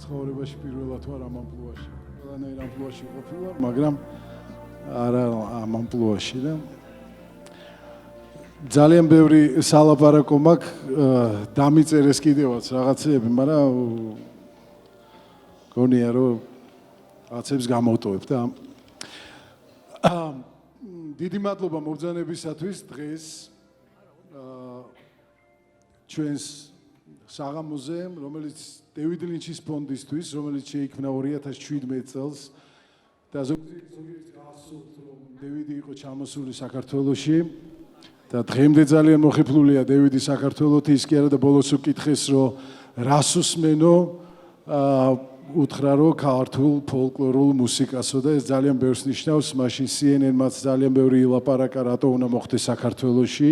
ცხოვრებაში პირველად ვარ ამ ამპლუაში. ყველანაირ ამპლუაში ყოფილი ვარ, მაგრამ არა ამ ამპლუაში და ძალიან ბევრი სალაპარაკო მაქვს, დამიწერეს კიდევაც რაღაცეები, მაგრამ გონია რომ რაღაცებს გამოვტოვებ და დიდი მადლობა მობრძანებისათვის დღეს ჩვენს საღამოზე, რომელიც დევიდ ლინჩის ფონდისთვის, რომელიც შეიქმნა 2017 წელს და ზოგიერთი გასულთ, რომ დევიდი იყო ჩამოსული საქართველოში და დღემდე ძალიან მოხიფლულია დევიდი საქართველოში, ის კი არა და ბოლოს უკითხეს, რომ რას უსმენო, უთხრა, რომ ქართულ ფოლკლორულ მუსიკასო და ეს ძალიან ბევრს ნიშნავს, მაშინ CNN-მაც ძალიან ბევრი ილაპარაკა, რატო უნდა მოხდეს საქართველოში,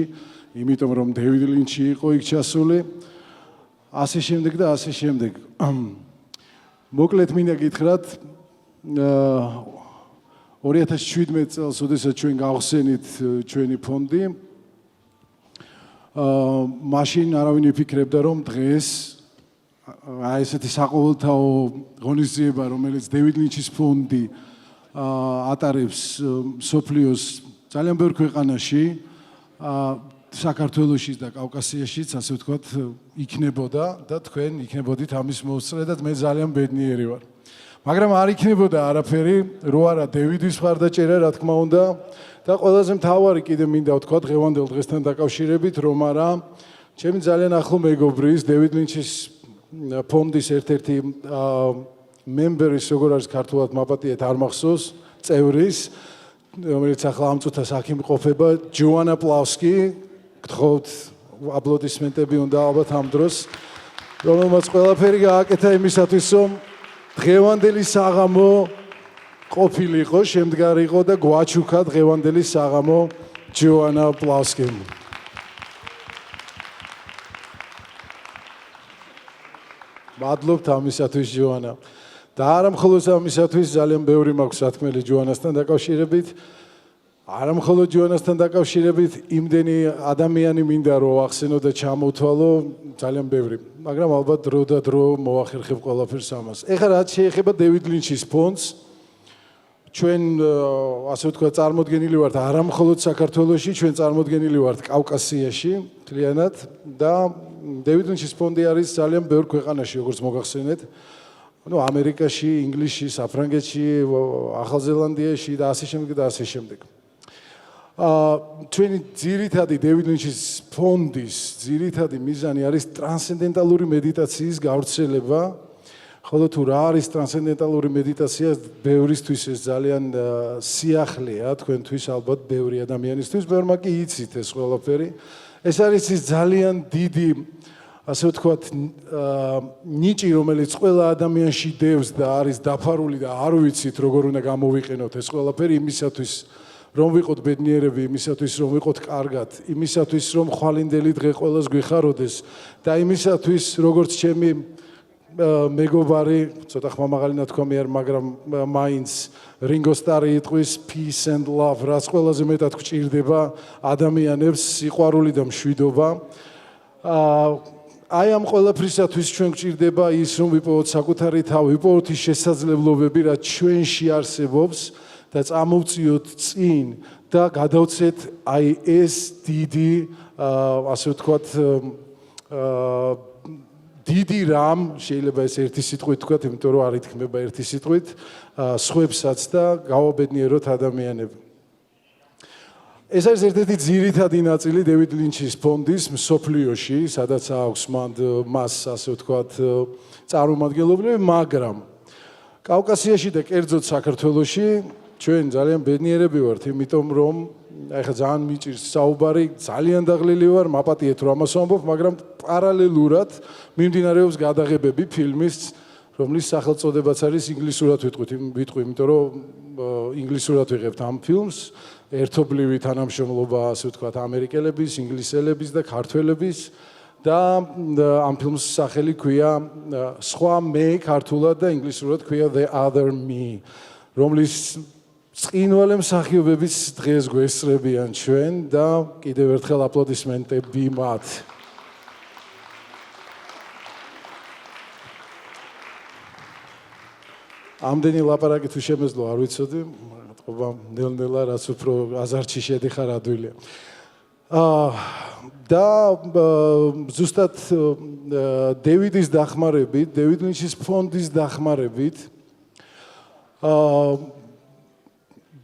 იმიტომ რომ დევიდ ლინჩი იყო იქ ჩასული. ასე შემდეგ და ასე შემდეგ. მოკლედ მინდა გითხრათ 2017 წელს, როდესაც ჩვენ გავხსენით ჩვენი ფონდი, მაშინ არავინ იფიქრებდა, რომ დღეს აი ესეთი საყოველთაო ღონისძიება, რომელიც დევიდ ლინჩის ფონდი ატარებს მსოფლიოს ძალიან ბევრ ქვეყანაში, საქართველოშიც და კავკასიაშიც, ასე ვთქვათ, იქნებოდა და თქვენ იქნებოდით ამის მოსწრე და მე ძალიან ბედნიერი ვარ. მაგრამ არ იქნებოდა არაფერი, რო არა დევიდის მხარდაჭერა, რა თქმა უნდა, და ყველაზე მთავარი კიდე მინდა ვთქვა დღევანდელ დღესთან დაკავშირებით, რომ არა ჩემი ძალიან ახლო მეგობრის, დევიდ ლინჩის ფონდის ერთ-ერთი მემბერის, როგორ არის ქართულად მაპატიეთ არ მახსოვს, წევრის, რომელიც ახლა ამ წუთას აქ იმყოფება, ჯოანა პლავსკი, გთხოვთ აპლოდისმენტები უნდა ალბათ ამ დროს, რომელმაც ყველაფერი გააკეთა იმისათვის, რომ დღევანდელი საღამო ყოფილიყო, შემდგარიყო და გვაჩუქა დღევანდელი საღამო ჯოანა პლავსკიმ. მადლობთ ამისათვის ჯოანა. და არა მხოლოდ ამისათვის, ძალიან ბევრი მაქვს სათქმელი ჯოანასთან დაკავშირებით. არა მხოლოდ ჯოანასთან დაკავშირებით იმდენი ადამიანი მინდა რომ ახსენო და ჩამოვთვალო ძალიან ბევრი, მაგრამ ალბათ დრო და დრო მოახერხებ ყველაფერს ამას. ეხლა რაც შეეხება დევიდ ლინჩის ფონდს, ჩვენ ასე ვთქვათ წარმოდგენილი ვართ არა მხოლოდ საქართველოში, ჩვენ წარმოდგენილი ვართ კავკასიაში მთლიანად და დევიდ ლინჩის ფონდი არის ძალიან ბევრ ქვეყანაში, როგორც მოგახსენეთ. ამერიკაში, ინგლისში, საფრანგეთში, ახალზელანდიაში და ასე შემდეგ და ასე შემდეგ. ჩვენი ძირითადი დევიდ ლინჩის ფონდის ძირითადი მიზანი არის ტრანსცენდენტალური მედიტაციის გავრცელება. ხოლო თუ რა არის ტრანსცენდენტალური მედიტაცია, ბევრისთვის ეს ძალიან სიახლეა, თქვენთვის ალბათ ბევრი ადამიანისთვის, ბევრმა კი იცით ეს ყველაფერი. ეს არის ის ძალიან დიდი, ასე ვთქვათ, ნიჭი, რომელიც ყველა ადამიანში დევს და არის დაფარული და არ ვიცით როგორ უნდა გამოვიყენოთ ეს ყველაფერი იმისათვის, რომ ვიყოთ ბედნიერები, იმისათვის, რომ ვიყოთ კარგად, იმისათვის, რომ ხვალინდელი დღე ყველას გვიხაროდეს და იმისათვის, როგორც ჩემი მეგობარი, ცოტა ხმამაღალი ნათქვამი არ, მაგრამ მაინც რინგო სტარი იტყვის peace and love, რაც ყველაზე მეტად გვჭირდება ადამიანებს, სიყვარული და მშვიდობა. აი ამ ყველაფრისათვის ჩვენ გვჭირდება ის, რომ ვიპოვოთ საკუთარი თავი, ვიპოვოთ ის შესაძლებლობები, რაც ჩვენში არსებობს და წამოვწიოთ წინ და გადავცეთ აი ეს დიდი, ასე ვთქვათ, დიდი რამ, შეიძლება ეს ერთი სიტყვით თქვათ, იმიტომ რომ არ ითქმება ერთი სიტყვით, სხვებსაც და გავაბედნიეროთ ადამიანები. ეს არის ერთ-ერთი ძირითადი ნაწილი დევიდ ლინჩის ფონდის მსოფლიოში, სადაც აქვს მას, ასე ვთქვათ, წარმომადგენლობები, მაგრამ კავკასიაში და კერძოდ საქართველოში ჩვენ ძალიან ბედნიერები ვართ, იმიტომ რომ ეხლა ძალიან მიჭირს საუბარი, ძალიან დაღლილი ვარ, მაპატიეთ რომ ამას ვამბობ, მაგრამ პარალელურად მიმდინარეობს გადაღებები ფილმის, რომლის სახელწოდებაც არის ინგლისურად ვიტყვი, იმიტომ რომ ინგლისურად ვიღებთ ამ ფილმს, ერთობლივი თანამშრომლობა, ასე ვთქვათ, ამერიკელების, ინგლისელების და ქართველების და ამ ფილმს სახელი ქვია სხვა მე ქართულად და ინგლისურად ქვია The Other Me, რომლის წინვალე მსახიობების დღეს გვესწრებიან ჩვენ და კიდევ ერთხელ აპლოდისმენტები მათ. ამდენი ლაპარაკი თუ შემეძლო არ ვიცოდი, თქობა ნელ-ნელა რაც უფრო აზარტში შედიხარ ადვილია. და ზუსტად დევიდის დახმარებით, დევიდ ლინჩის ფონდის დახმარებით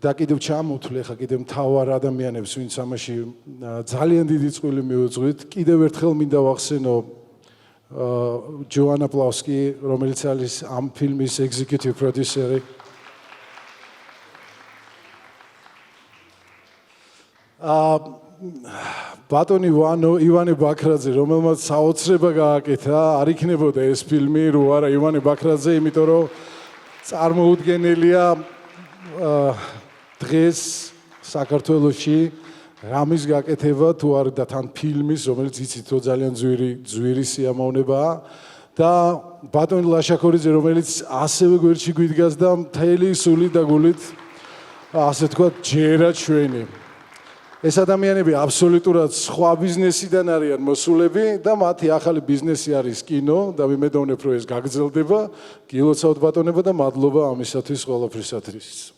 და კიდევ ჩამოვთვლი ხა კიდევ მთავარ ადამიანებს, ვინც ამაში ძალიან დიდი წვლილი მიუძღვით. კიდევ ერთხელ მინდა ვახსენო ჯოანა პლავსკი, რომელიც არის ამ ფილმის executive producer-ი. ბატონი ივანე ბაქრაძე, რომელმაც საოცრება გააკეთა, არ იქნებოდა ეს ფილმი, რო არა ივანე ბაქრაძე, იმიტომ რომ წარმოუდგენელია დღეს საქართველოში რამის გაკეთება თუ არ და თან ფილმის, რომელიც იცით რომ ძალიან ძვირი სიამოვნებაა და ბატონი ლაშაქორიძე, რომელიც ასევე გვერდში გვიდგას და მთელი სულით და გულით, ასე ვთქვათ, ჯერა ჩვენი. ეს ადამიანები აბსოლუტურად სხვა ბიზნესიდან არიან მოსულები და მათი ახალი ბიზნესი არის კინო და ვიმედოვნებ რომ ეს გაგრძელდება. გილოცავთ ბატონებო და მადლობა ამისათვის ყველაფრისათვის.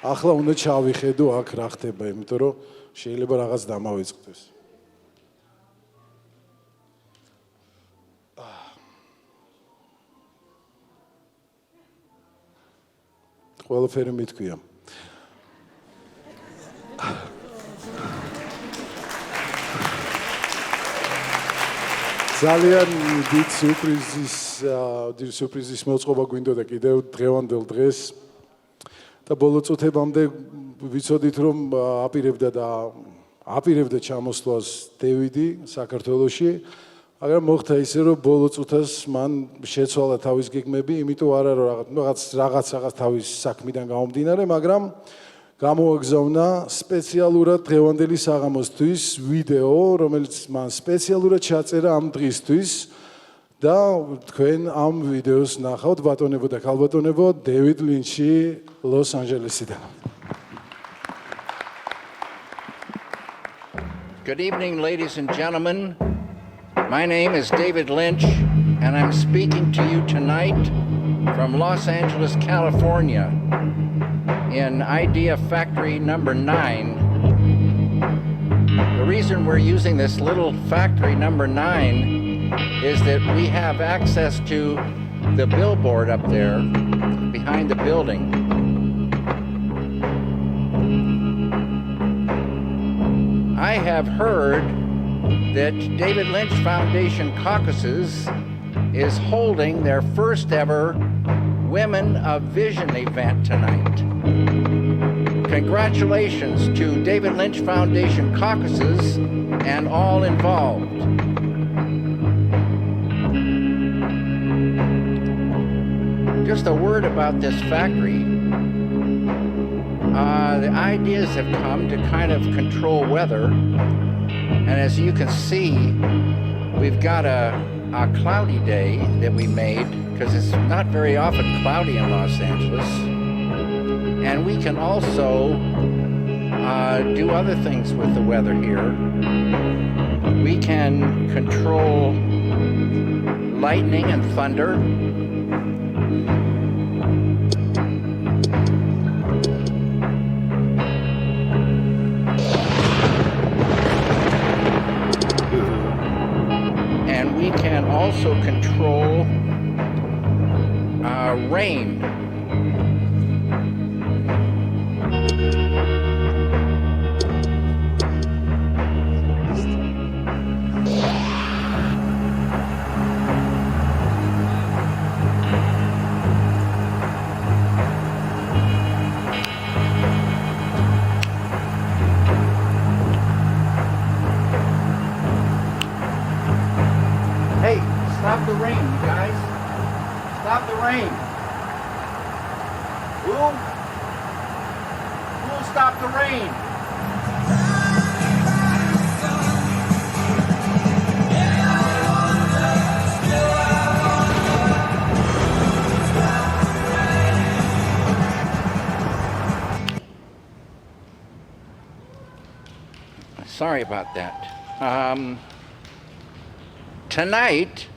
ახლა უნდა ჩავიხედო აქ რა ხდება, იმიტომ რომ შეიძლება რაღაც დამავიწყდეს. ყველაფერი მითქვია. ძალიან დიდ სიურპრიზის მოწყობა გვინდოდა კიდევ დღევანდელ დღეს და ბოლო წუთებამდე ვიცოდით რომ აპირებდა ჩამოსვლას დევიდი საქართველოში, მაგრამ მოხდა ისე რომ ბოლო წუთას მან შეცვალა თავის გეგმები, იმიტომ არა რომ რაღაც თავის საქმიდან გამომდინარე, მაგრამ გამოაგზავნა სპეციალურად დღევანდელი საღამოსთვის ვიდეო, რომელიც მან სპეციალურად ჩაწერა ამ დღისთვის და თქვენ ამ ვიდეოს ნახავთ ბატონებო და ქალბატონებო დევიდ ლინჩი ლოს-ანჯელესიდან. Good evening, ladies and gentlemen. My name is David Lynch, and I'm speaking to you tonight from Los Angeles, California, in Idea Factory number 9. The reason we're using this little factory number 9 is that we have access to the billboard up there behind the building. I have heard that David Lynch Foundation Caucuses is holding their first ever Women of Vision event tonight. Congratulations to David Lynch Foundation Caucuses and all involved. Just a word about this factory. The ideas have come to kind of control weather. And as you can see, we've got a cloudy day that we made, because it's not very often cloudy in Los Angeles. And we can also do other things with the weather here. We can control lightning and thunder. And we can also control rain. Hey, stop the rain, you guys. Stop the rain. Who'll stop the rain? Sorry about that. Tonight,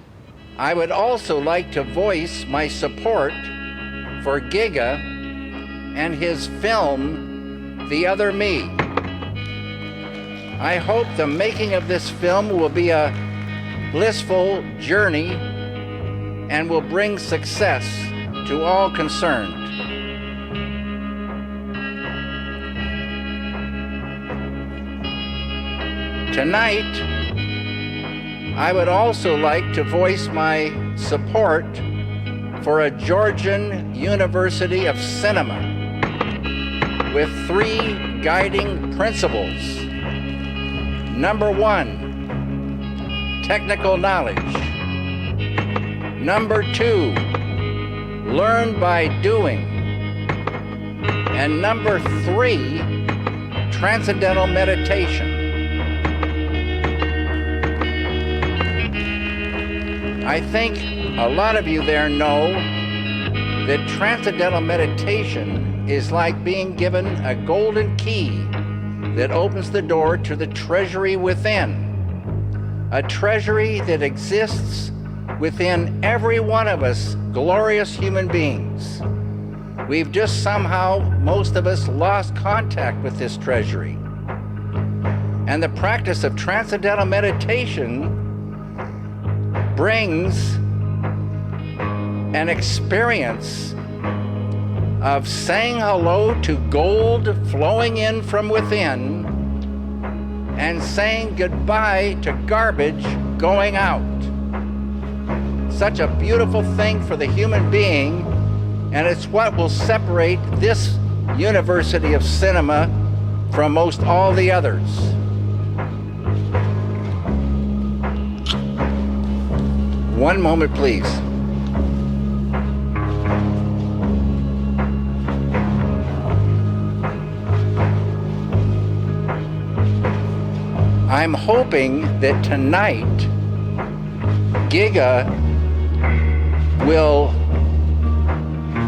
I would also like to voice my support for Giga and his film, The Other Me. I hope the making of this film will be a blissful journey and will bring success to all concerned. Tonight, I would also like to voice my support for a Georgian University of Cinema with 3 guiding principles. Number 1, technical knowledge. Number 2, learn by doing. And number 3, transcendental meditation. I think a lot of you there know that transcendental meditation is like being given a golden key that opens the door to the treasury within. A treasury that exists within every one of us glorious human beings. We've just somehow, most of us, lost contact with this treasury. And the practice of transcendental meditation brings an experience of saying hello to gold flowing in from within and saying goodbye to garbage going out. Such a beautiful thing for the human being, and it's what will separate this University of Cinema from most all the others. One moment, please. I'm hoping that tonight Giga will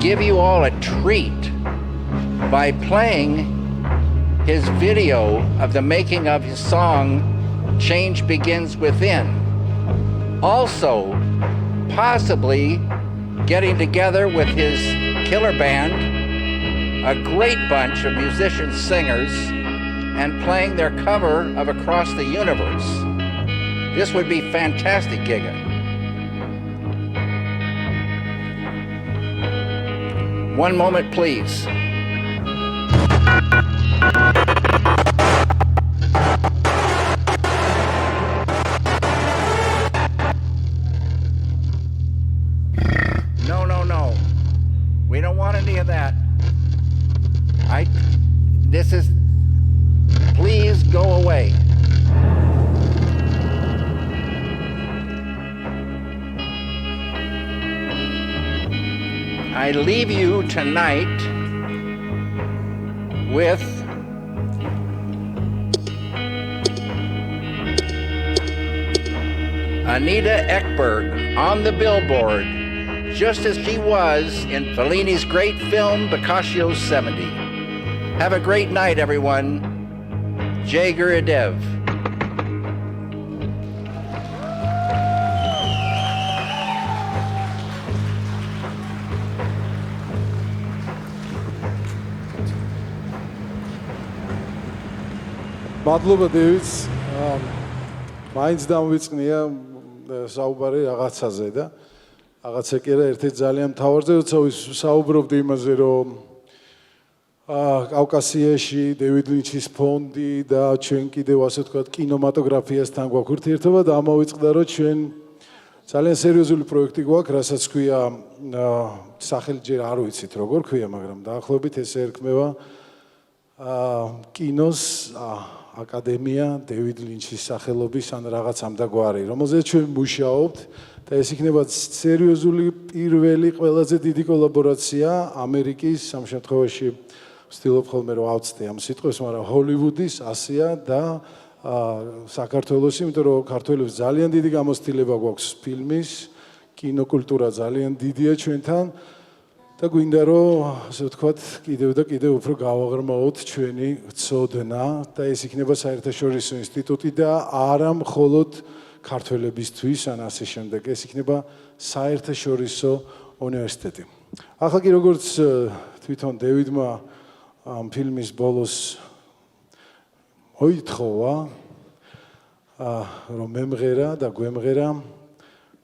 give you all a treat by playing his video of the making of his song, Change Begins Within. Also, possibly getting together with his killer band, a great bunch of musicians, singers, and playing their cover of Across the Universe. This would be fantastic, Giga. One moment, please. No. We don't want any of that. Please go away. I leave you tonight with Anita Ekberg on the billboard, just as she was in Fellini's great film, Boccaccio's 70. Have a great night, everyone. Jager Edev. მადლობა დევიდს. მაინც დამვიწყნია საუბარი რაღაცაზე და რაღაცა კი არა ერთ-ერთ ძალიან მთავარზე, როცა საუბრობდი იმაზე, რომ კავკასიაში დევიდ ლინჩის ფონდი და ჩვენ კიდევ ასე ვთქვათ კინემატოგრაფიასთან გვაქვს ურთიერთობა და ამოვიწყდა, რომ ჩვენ ძალიან სერიოზული პროექტი გვაქვს, რასაც ქვია სახელი ჯერ არ ვიცით როგორ ქვია, მაგრამ დაახლოებით ესე ერქმევა კინოს აკადემია დევიდ ლინჩის სახელობის ან რაღაც ამდაგვარი, რომელზეც ჩვენ მუშაობთ და ეს იქნება სერიოზული პირველი ყველაზე დიდი კოლაბორაცია ამერიკის ამ შემთხვევაში ვცდილობ ხოლმე რომ ავწდე ამ სიტყვებს, მაგრამ ჰოლივუდის, ასია და საქართველოს, იმიტომ რომ ქართველებს ძალიან დიდი გამოცდილება გვაქვს ფილმის, კინოკულტურა ძალიან დიდია ჩვენთან და გვინდა რომ ასე ვთქვათ კიდევ და კიდევ უფრო გავაღრმაოთ ჩვენი ცოდნა და ეს იქნება საერთაშორისო ინსტიტუტი და არა მხოლოდ ქართველებისთვის ან ასე შემდეგ, ეს იქნება საერთაშორისო უნივერსიტეტი. ახლა კი როგორც თვითონ დევიდმა ამ ფილმის ბოლოს მოითხოვა რომ მემღერა და გვემღერა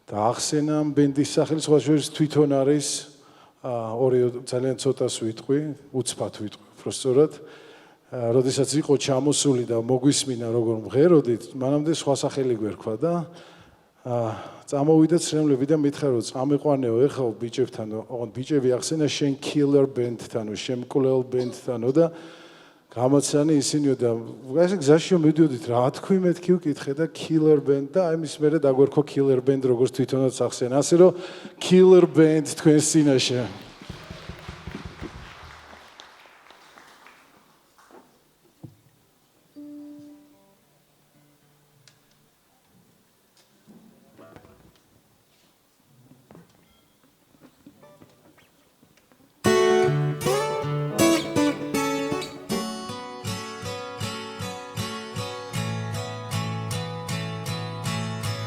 და ახსენა ბენდის სახელი, სხვა შორის თვითონ არის ორი ძალიან ცოტას ვიტყვი, უცბად ვიტყვი, უბრალოდ როდესაც იყო ჩამოსული და მოგვისმინა როგორ მღეროდით, მანამდე სხვა სახელი გვერქვა და წამოვიდა ცრემლები და მითხრა რომ წამიყვანეო ეხლა ბიჭებთან, ოღონდ ბიჭები ახსენა შენ killer band-თანო, შემკვლელ band-თანო და გამოცანი ისინიო და ესე გზაში მივიდოდით რა თქვი მეთქი ვკითხე და killer band და აი მის მერე დაგვერქვა killer band როგორც თვითონაც ახსენა, ასე რომ killer band თქვენ წინაშე.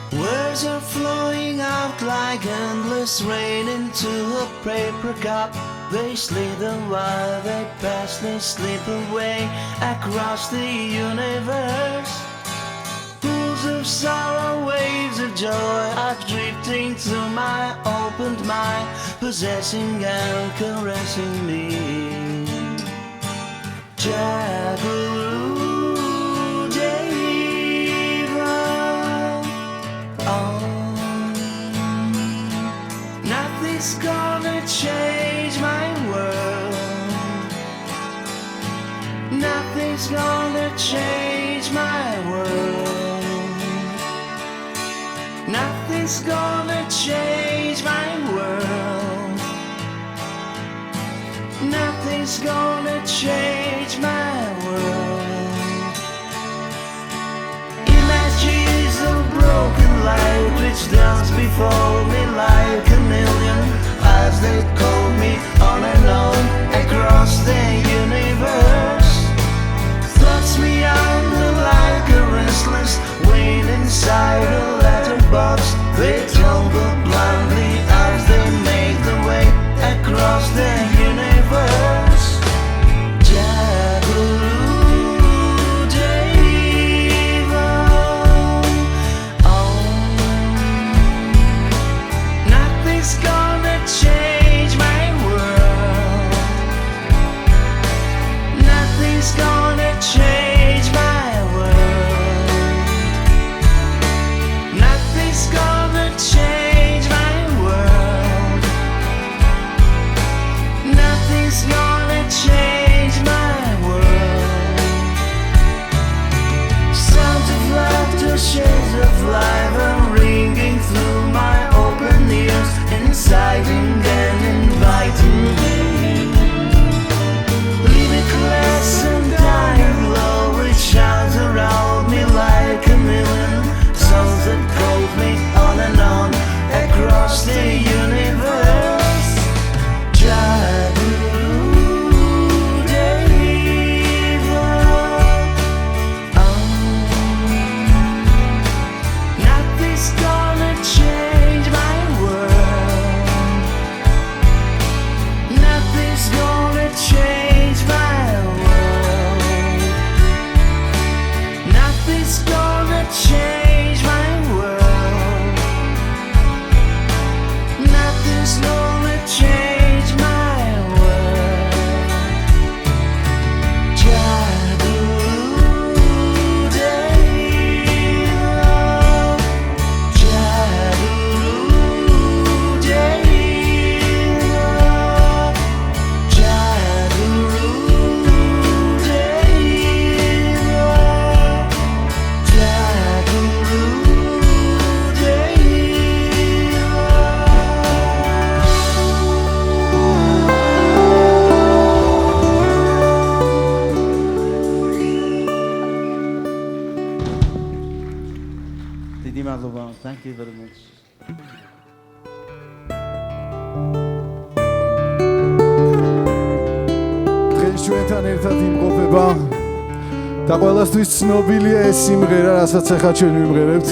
Words are flowing out like endless rain into a paper cup. They slither while they pass, they slip away across the universe. Pools of sorrow, waves of joy are drifting to my opened mind, possessing and caressing me. Nothing's gonna change my world. Nothing's gonna change my world. Nothing's gonna change my world. Nothing's gonna change my world. Images of broken light which dance before me like a million Thank you very much. დღეს ჩვენთან ერთად იმყოფება და ყველასთვის ცნობილია ეს სიმღერა, რასაც ახლა ჩვენ ვიმღერებთ.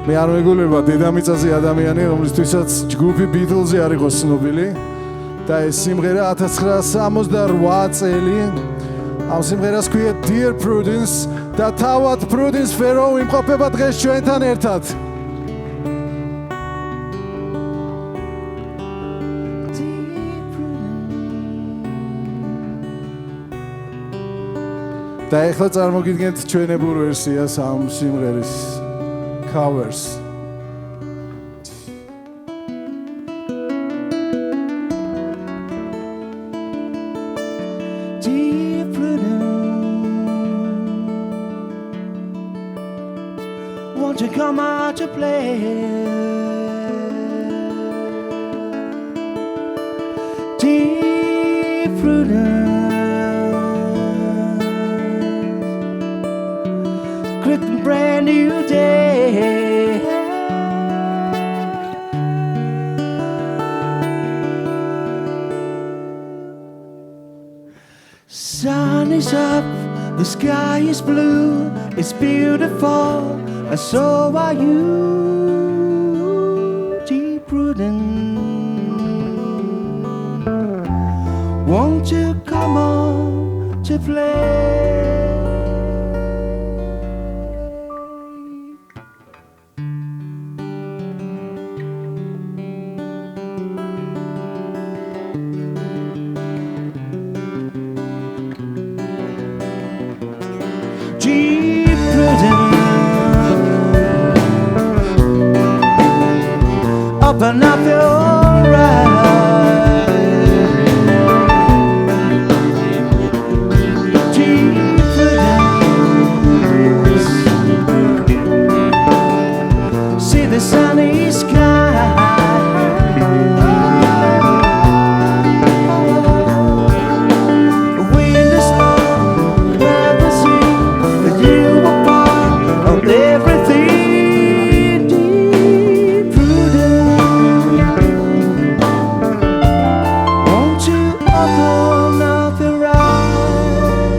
მე არ მეგონება დედამიწაზე ადამიანი, რომლისთვისაც ჯგუფი Beatles-ი არ იყოს ცნობილი და ეს სიმღერა 1968 წელი. ამ სიმღერას ქვია Dear Prudence და თავად Prudence Ferro იმყოფება დღეს ჩვენთან ერთად. და ეხლა წარმოგიდგენთ ჩვენებურ ვერსიას ამ სიმღერის covers. Dear Prudence, won't you come out to play? Dear Prudence, great and brand new day. Sun is up, the sky is blue, it's beautiful, and so are you, dear Prudence. Won't you come on to play? Dear Prudence, open up your eyes. Dear Prudence, see the sunny sky. Wind is strong, cloud the sea, but you are part of everything, dear Prudence. Won't you open up your eyes?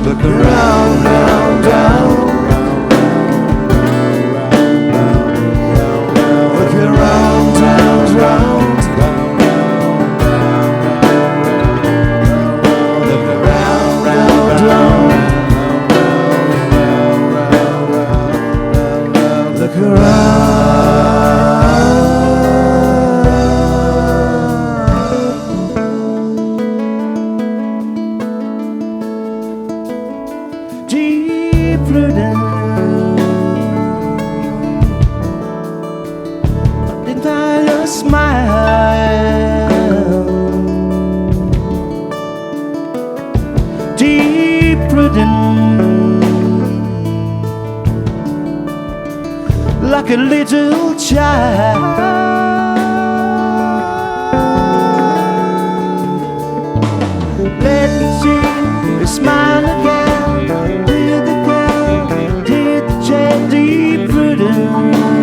Look around, round, round. Look around, round, round. Look around, round, round. Look around. Dear Prudence, didn't I just smile? Dear Prudence, like a little child. Let me see you smile again. Dear the girl, dear the child, dear Prudence.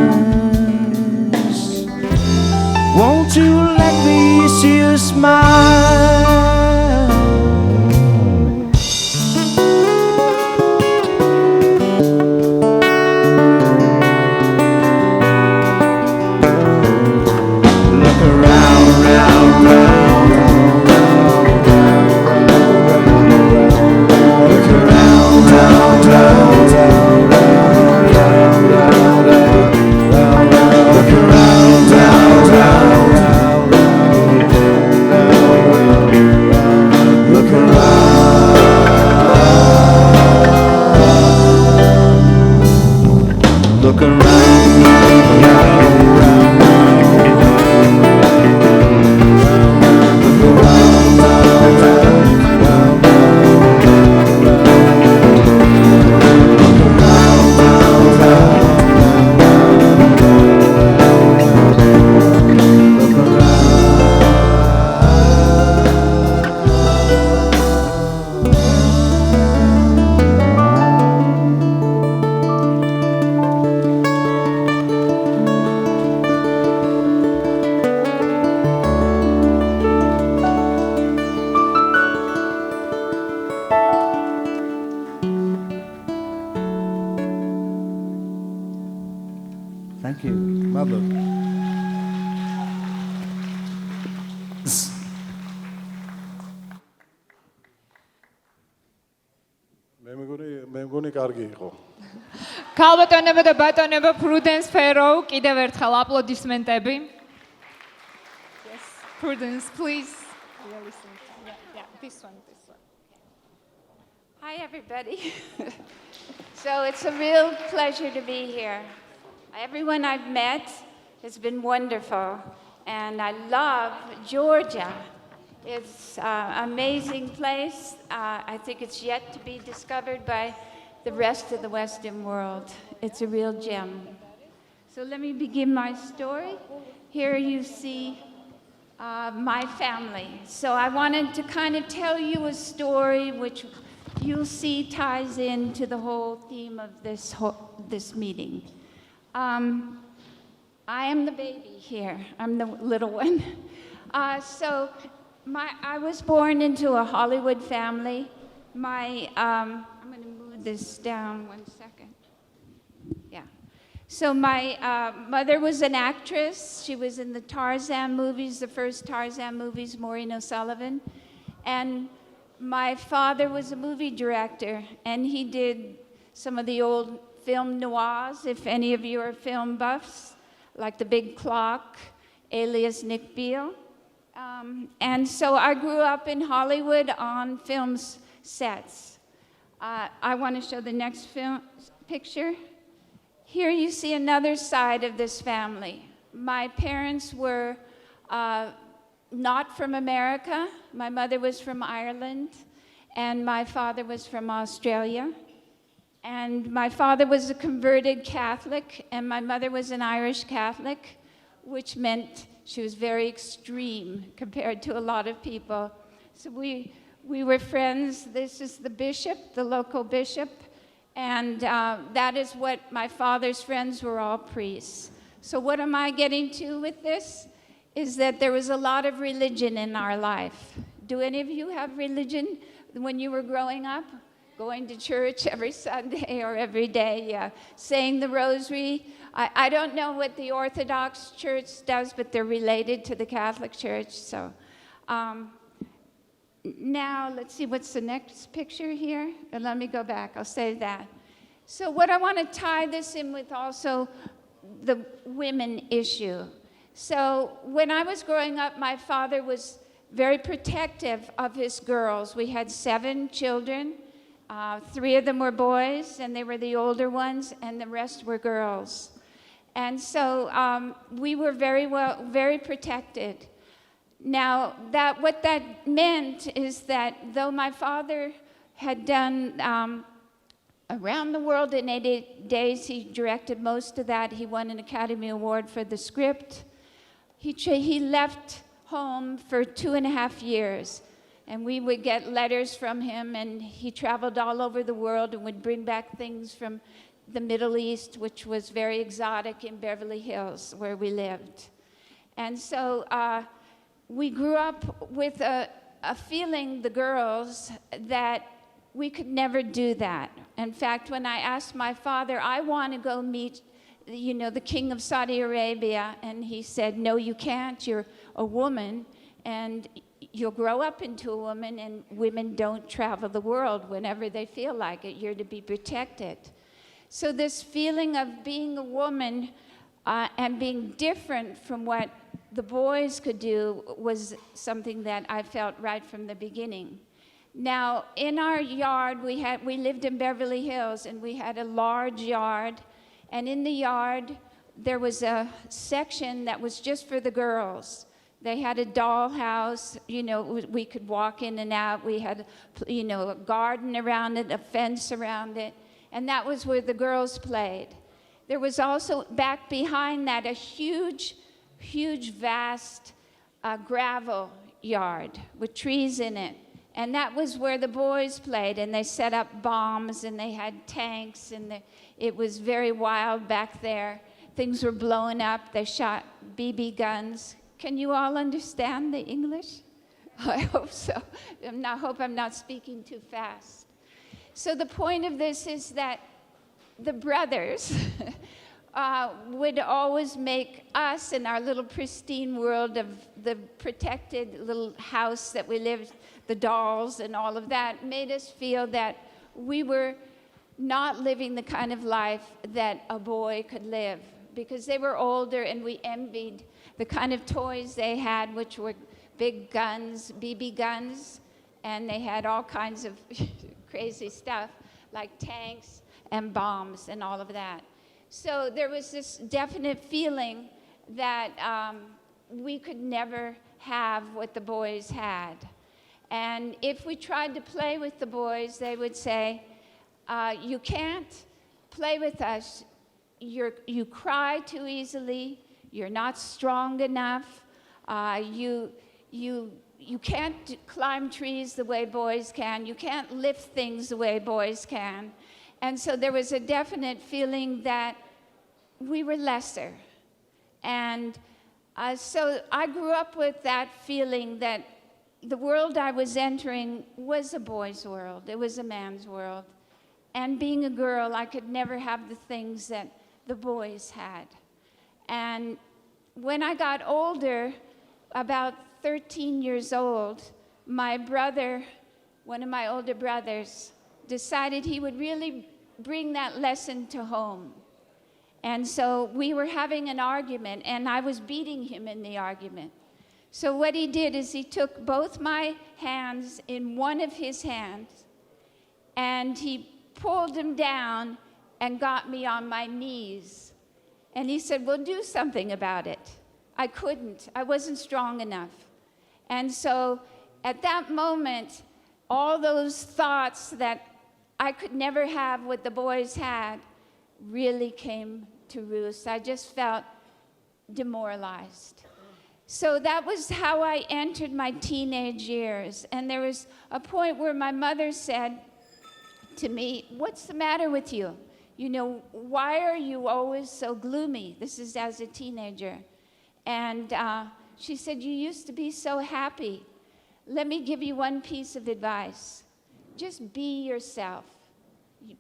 Won't you let me see you smile? Look around, round, round. Look around, round, round. Look around, round, round. მგონი კარგი იყო. ქალბატონებო და ბატონებო, Prudence Ferro, კიდევ ერთხელ აპლოდისმენტები. Yes, Prudence, please. Yeah, this one. Hi, everybody. So it's a real pleasure to be here. Everyone I've met has been wonderful, and I love Georgia. It's an amazing place. I think it's yet to be discovered by the rest of the Western world. It's a real gem. So let me begin my story. Here you see my family. So I wanted to kind of tell you a story which you'll see ties into the whole theme of this meeting. I am the baby here. I'm the little one. I was born into a Hollywood family. I'm going to move this down 1 second. Yeah. So my mother was an actress. She was in the Tarzan movies, the first Tarzan movies, Maureen O'Sullivan. And my father was a movie director, and he did some of the old film noirs, if any of you are film buffs, like The Big Clock, alias Nick Beale. And so I grew up in Hollywood on film sets. I want to show the next picture. Here you see another side of this family. My parents were not from America. My mother was from Ireland, and my father was from Australia. And my father was a converted Catholic, and my mother was an Irish Catholic, which meant she was very extreme compared to a lot of people. So we were friends. This is the bishop, the local bishop, and that is what my father's friends were all priests. So what am I getting to with this? Is that there was a lot of religion in our life. Do any of you have religion when you were growing up? Going to church every Sunday or every day, yeah. Saying the rosary. I don't know what the Orthodox Church does, but they're related to the Catholic Church. So now let's see what's the next picture here. Let me go back, I'll say that. So what I want to tie this in with also the women issue. So when I was growing up, my father was very protective of his girls. We had 7 children. 3 of them were boys, and they were the older ones, and the rest were girls. And so we were very protected. Now, what that meant is that though my father had done around the world in 80 days, he directed most of that. He won an Academy Award for the script. He left home for 2.5 years, and we would get letters from him, and he traveled all over the world and would bring back things from the Middle East, which was very exotic in Beverly Hills, where we lived. And so we grew up with a feeling, the girls, that we could never do that. In fact, when I asked my father, I want to go meet the king of Saudi Arabia, and he said, no, you can't, you're a woman, and you'll grow up into a woman, and women don't travel the world whenever they feel like it. You're to be protected. So this feeling of being a woman and being different from what the boys could do was something that I felt right from the beginning. Now, in our yard, we lived in Beverly Hills, and we had a large yard. And in the yard, there was a section that was just for the girls. They had a dollhouse, we could walk in and out. We had, a garden around it, a fence around it. And that was where the girls played. There was also, back behind that, a huge, vast gravel yard with trees in it. And that was where the boys played, and they set up bombs, and they had tanks, and it was very wild back there. Things were blowing up. They shot BB guns. Can you all understand the English? I hope so. I hope I'm not speaking too fast. So the point of this is that the brothers would always make us in our little pristine world of the protected little house that we lived, the dolls and all of that, made us feel that we were not living the kind of life that a boy could live, because they were older and we envied the kind of toys they had, which were big guns, BB guns, and they had all kinds of crazy stuff like tanks and bombs and all of that. So there was this definite feeling that we could never have what the boys had. And if we tried to play with the boys, they would say, you can't play with us. You cry too easily. You're not strong enough. You can't climb trees the way boys can. You can't lift things the way boys can. And so there was a definite feeling that we were lesser. And so I grew up with that feeling that the world I was entering was a boy's world. It was a man's world. And being a girl, I could never have the things that the boys had. And when I got older, about 13 years old, my brother, one of my older brothers, decided he would really bring that lesson to home. And so we were having an argument, and I was beating him in the argument. So what he did is he took both my hands in one of his hands, and he pulled them down and got me on my knees. And he said, well, do something about it. I couldn't. I wasn't strong enough. And so at that moment, all those thoughts that I could never have what the boys had really came to roost. I just felt demoralized. So that was how I entered my teenage years. And there was a point where my mother said to me, what's the matter with you? You know, why are you always so gloomy? This is as a teenager. And she said, you used to be so happy. Let me give you one piece of advice. Just be yourself.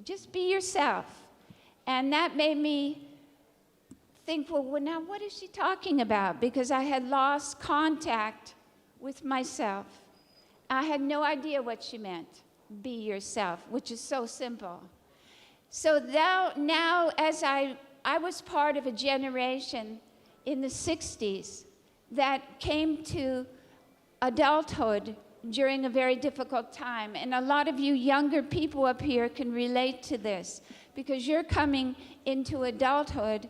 Just be yourself. And that made me think, well, now what is she talking about? Because I had lost contact with myself. I had no idea what she meant. Be yourself, which is so simple. So now as I was part of a generation in the 60s that came to adulthood during a very difficult time. And a lot of you younger people up here can relate to this because you're coming into adulthood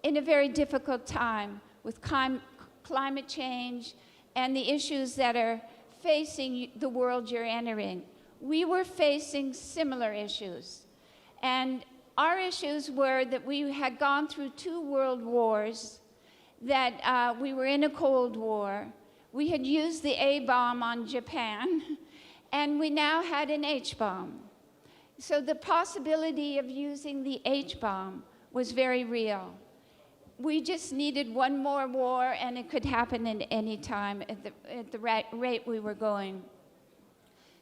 in a very difficult time with climate change and the issues that are facing the world you're entering. We were facing similar issues. And our issues were that we had gone through 2 world wars, that we were in a Cold War. We had used the A-bomb on Japan, and we now had an H-bomb. So the possibility of using the H-bomb was very real. We just needed one more war, and it could happen at any time at the rate we were going.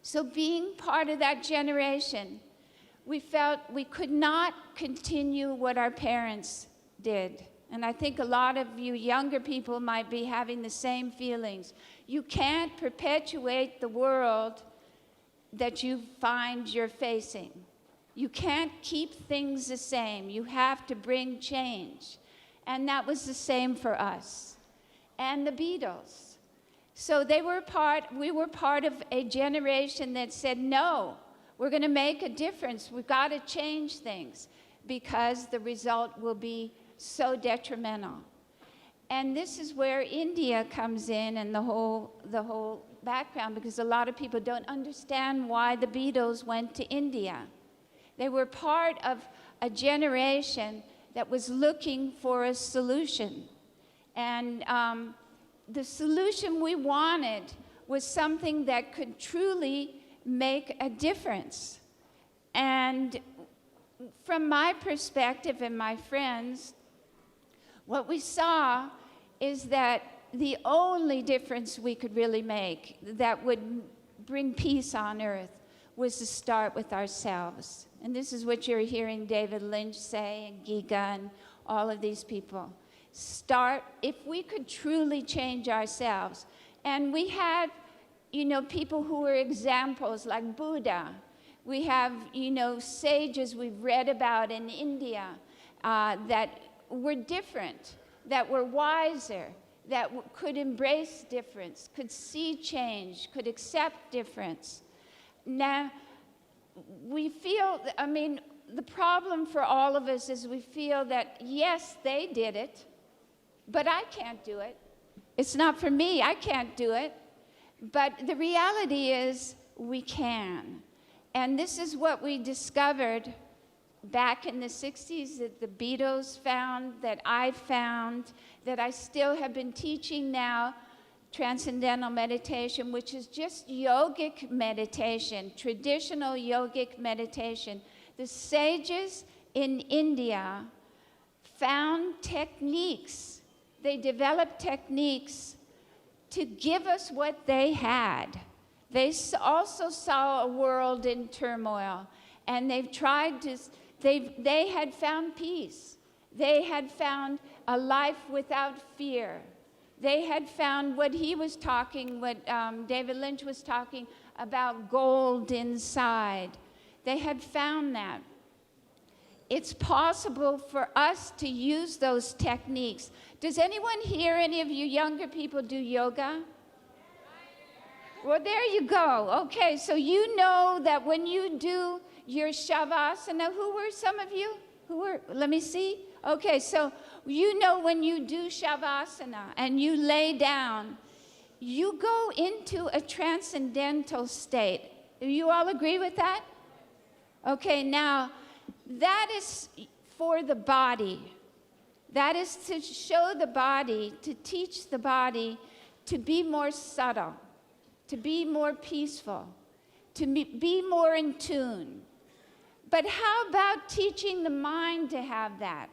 So being part of that generation, we felt we could not continue what our parents did. And I think a lot of you younger people might be having the same feelings. You can't perpetuate the world that you find you're facing. You can't keep things the same. You have to bring change. And that was the same for us. And the Beatles. So we were part of a generation that said, no, we're going to make a difference. We've got to change things because the result will be so detrimental. And this is where India comes in and the whole background, because a lot of people don't understand why the Beatles went to India. They were part of a generation that was looking for a solution. And the solution we wanted was something that could truly make a difference. And from my perspective and my friends, what we saw is that the only difference we could really make that would bring peace on earth was to start with ourselves. And this is what you're hearing David Lynch say, and Giga, and all of these people. Start, if we could truly change ourselves. And we had, people who were examples like Buddha, We have, sages we've read about in India that were different, that were wiser, that could embrace difference, could see change, could accept difference. Now, we feel, the problem for all of us is we feel that, yes, they did it, but I can't do it. It's not for me, I can't do it. But the reality is we can. And this is what we discovered back in the 60s that the Beatles found, that I found, that I still have been teaching now, transcendental meditation, which is just yogic meditation, traditional yogic meditation. The sages in India found techniques. They developed techniques to give us what they had. They also saw a world in turmoil, and they've tried to, they had found peace. They had found a life without fear. They had found what he was talking, what David Lynch was talking about, gold inside. They had found that. It's possible for us to use those techniques. Does anyone here, any of you younger people, do yoga? Well, there you go. Okay, so you know that when you do your shavasana, who were some of you? Let me see. Okay, so you know when you do shavasana and you lay down, you go into a transcendental state. Do you all agree with that? Okay, now that is for the body. That is to show the body, to teach the body to be more subtle, to be more peaceful, to be more in tune. But how about teaching the mind to have that?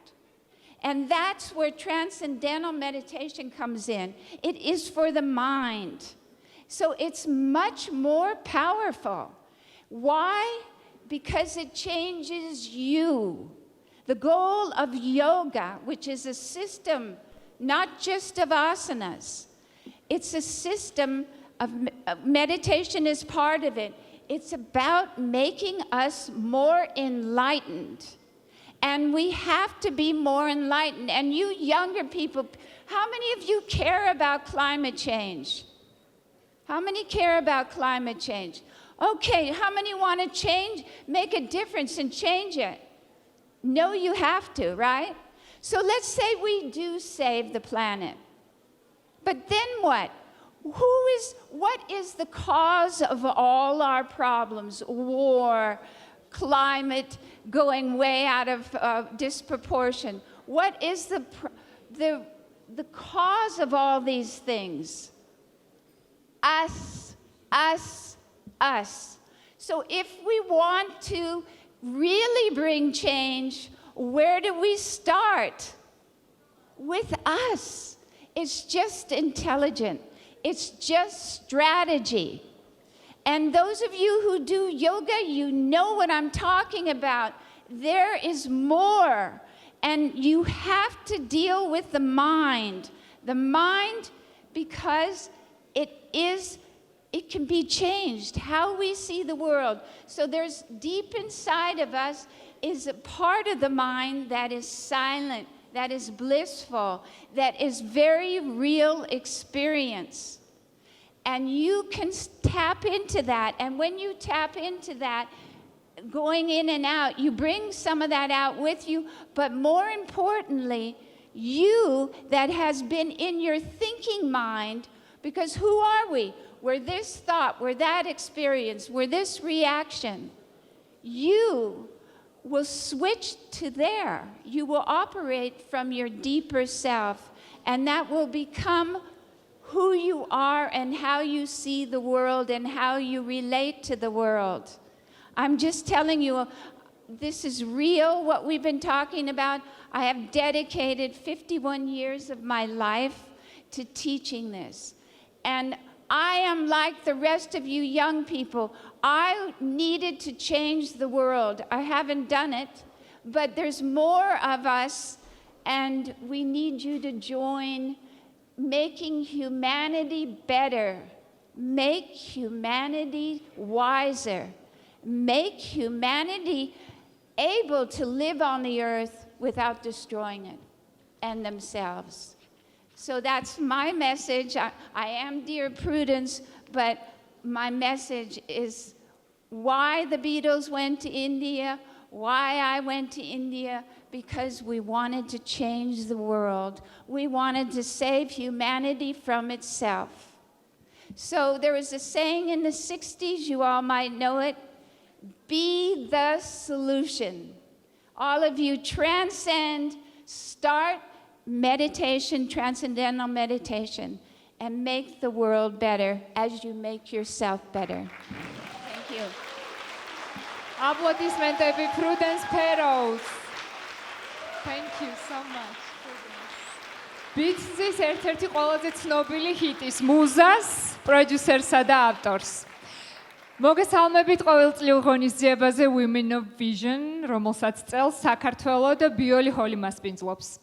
And that's where transcendental meditation comes in. It is for the mind. So it's much more powerful. Why? Because it changes you. The goal of yoga, which is a system, not just of asanas, it's a system of meditation is part of it. It's about making us more enlightened. And we have to be more enlightened. And you younger people, how many of you care about climate change? How many care about climate change? Okay, how many want to change, make a difference and change it? No, you have to, right? So let's say we do save the planet. But then what? What is the cause of all our problems? War, climate going way out of disproportion. What is the cause of all these things? Us. So if we want to really bring change, where do we start? With us. It's just intelligent. It's just strategy. And those of you who do yoga, you know what I'm talking about. There is more. And you have to deal with the mind. The mind, because it can be changed, how we see the world. So there's deep inside of us is a part of the mind that is silent, that is blissful, that is very real experience. And you can tap into that. And when you tap into that, going in and out, you bring some of that out with you. But more importantly, you that has been in your thinking mind, because who are we? We're this thought, we're that experience, we're this reaction. You will switch to there. You will operate from your deeper self, and that will become who you are and how you see the world and how you relate to the world. I'm just telling you, this is real, what we've been talking about. I have dedicated 51 years of my life to teaching this. And I am like the rest of you young people. I needed to change the world. I haven't done it, but there's more of us, and we need you to join making humanity better, make humanity wiser. make humanity able to live on the earth without destroying it and themselves. So that's my message. I am Dear Prudence, but my message is why the Beatles went to India, why I went to India, because we wanted to change the world. We wanted to save humanity from itself. So there was a saying in the 60s, you all might know it, be the solution. All of you transcend, start meditation, transcendental meditation, and make the world better as you make yourself better. Thank you. Aplodismentები Prudence Pharaohs. Thank you so much. Beats-ის ერთ-ერთი ყველაზე ცნობილი ჰიტის მუზას, პროდიუსერსა და ავტორს. მოგესალმებით ყოველწლიურ ღონისძიებაზე Women of Vision, რომელსაც წელს საქართველო და ბიოლი ჰოლი მასპინძლობს.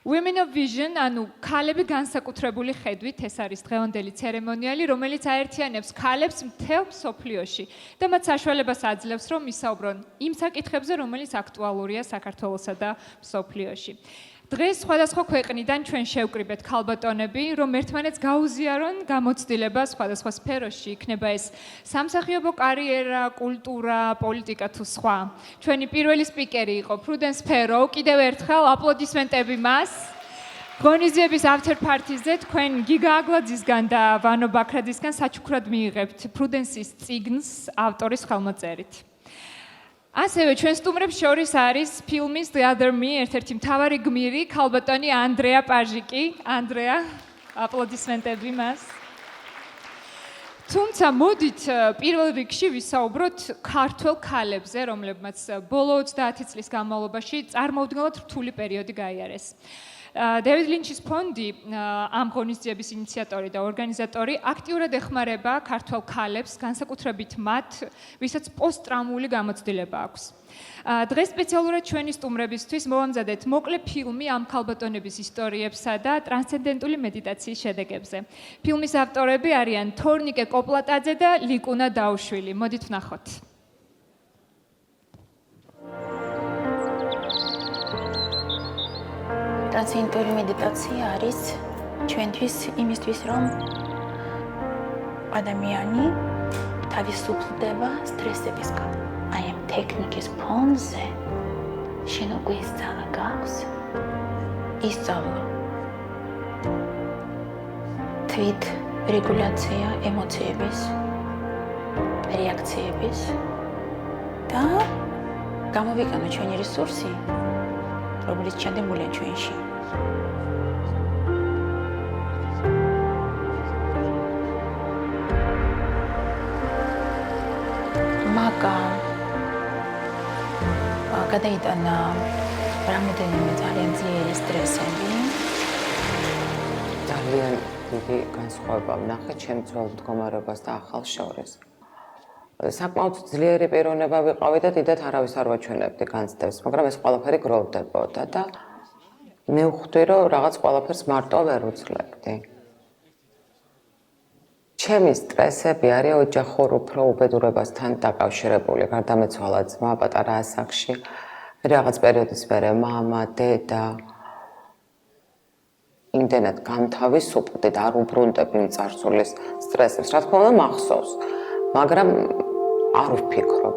Women of Vision, ანუ ქალები განსაკუთრებული ხედვით, ეს არის დღევანდელი ცერემონიალი, რომელიც აერთიანებს ქალებს მთელ მსოფლიოში და მათ საშუალებას აძლევს, რომ ისაუბრონ იმ საკითხებზე, რომელიც აქტუალურია საქართველოსა და მსოფლიოში. დღეს სხვადასხვა ქვეყნიდან ჩვენ შევკრიბეთ ქალბატონები, რომ ერთმანეთს გაუზიარონ გამოცდილება სხვადასხვა სფეროში, იქნება ეს სამსახიობო კარიერა, კულტურა, პოლიტიკა თუ სხვა. ჩვენი პირველი სპიკერი იყო Prudence Pharaoh, კიდევ ერთხელ აპლოდისმენტები მას. ღონისძიების after party-ზე თქვენ Giga Agladzisგან და ვანო ბაქრაძისგან საჩუქრად მიიღებთ Prudence-ის წიგნს ავტორის ხელმოწერით. ასევე ჩვენ სტუმრებს შორის არის ფილმის The Other Me, ერთ-ერთი მთავარი გმირი, ქალბატონი ანდრეა პაჟიკი. ანდრეა, აპლოდისმენტები მას. თუმცა მოდით პირველ რიგში ვისაუბროთ ქართველ ქალებზე, რომლებმაც ბოლო 30 წლის განმავლობაში წარმოუდგენლად რთული პერიოდი გაიარეს. დევიდ ლინჩის ფონდი, ამ ღონისძიების ინიციატორი და ორგანიზატორი, აქტიურად ეხმარება ქართველ ქალებს, განსაკუთრებით მათ, ვისაც პოსტტრაუმული გამოცდილება აქვს. დღეს სპეციალურად ჩვენი სტუმრებისთვის მოვამზადეთ მოკლე ფილმი ამ ქალბატონების ისტორიებსა და ტრანსცენდენტული მედიტაციის შედეგებზე. ფილმის ავტორები არიან თორნიკე კოპლატაძე და ლიკუნა დაუშვილი. მოდით ვნახოთ. ტრანსცენდენტული მედიტაცია არის ჩვენთვის იმისთვის, რომ ადამიანი თავისუფლდება სტრესებისგან. აი ამ ტექნიკის ფონზე შენ უკვე ისწავლა გაქვს, ისწავლა თვით რეგულაცია ემოციების, რეაქციების და გამოვიყენო ჩვენი რესურსი, რომელიც ჩადებულია ჩვენში. მაგრამ გადაიტანა რამოდენიმე ძალიან ძლიერი სტრესები. ძალიან დიდი განსხვავება ვნახე ჩემ ძველ მდგომარეობას და ახალ შორის. საკმაოდ ძლიერი პიროვნება ვიყავი და დიდად არავის არ ვაჩვენებდი განცდებს, მაგრამ ეს ყველაფერი გროვდებოდა და მე ვხვდი, რომ რაღაც ყველაფერს მარტო ვერ ვუძლებდი. ჩემი სტრესები არის ოჯახურ უფრო უბედურებასთან დაკავშირებული, გარდამეცვალა ძმა პატარა ასაკში, რაღაც პერიოდის მერე მამა, დედა. იმდენად გამთავისუფლდი და არ უბრუნდები იმ წარსულის სტრესებს, რა თქმა უნდა მახსოვს, მაგრამ არ ვფიქრობ.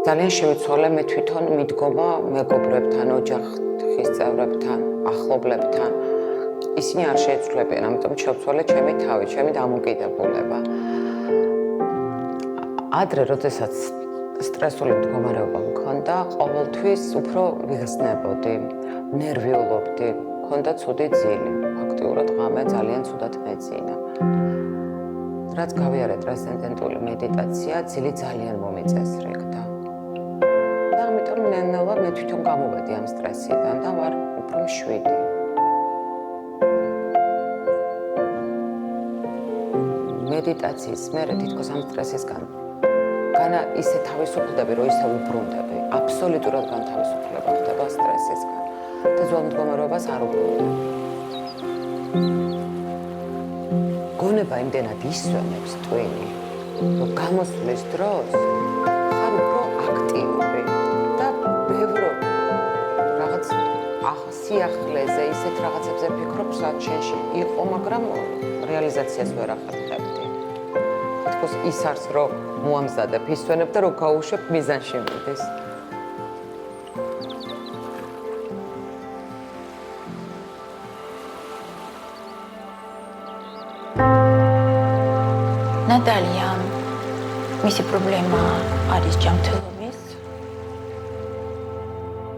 ძალიან შემეცვალა მე თვითონ მიდგომა მეგობრებთან, ოჯახის წევრებთან, ახლობლებთან. ისინი არ შეეცვლებიან, ამიტომ შევცვალე ჩემი თავი, ჩემი დამოკიდებულება. ადრე, როდესაც სტრესული მდგომარეობა მქონდა, ყოველთვის უფრო ვიხსნებოდი, ნერვიულობდი, მქონდა ცუდი ძილი. ფაქტიურად ღამე ძალიან ცუდად მეძინა. რაც გავიარე ტრანსცენდენტული მედიტაცია, ძილი ძალიან მომიწესრიგდა. და ამიტომ ნელა მე თვითონ გამოვედი ამ სტრესიდან და ვარ უფრო მშვიდი. მედიტაციის მერე თითქოს ამ სტრესისგან ისე თავისუფლდები, რომ ისე უბრუნდები. აბსოლუტურად განთავისუფლება ხდება სტრესისგან. და ძველ მდგომარეობას არ უბრუნდები. გონება იმდენად ისვენებს ტვინი, რომ გამოსვლის დროს პოზიტიური და ბევრი რაღაც სიახლეზე ისეთ რაღაცებზე ფიქრობ, რაც შენში იყო, მაგრამ რეალიზაციას ვერ ახერხებდი. თითქოს ის არის, რომ მოამზადებ, ისვენებ და რომ გაუშვებ მიზანში მიდის. ნატალია, მისი პრობლემა არის ჯანმრთელობის.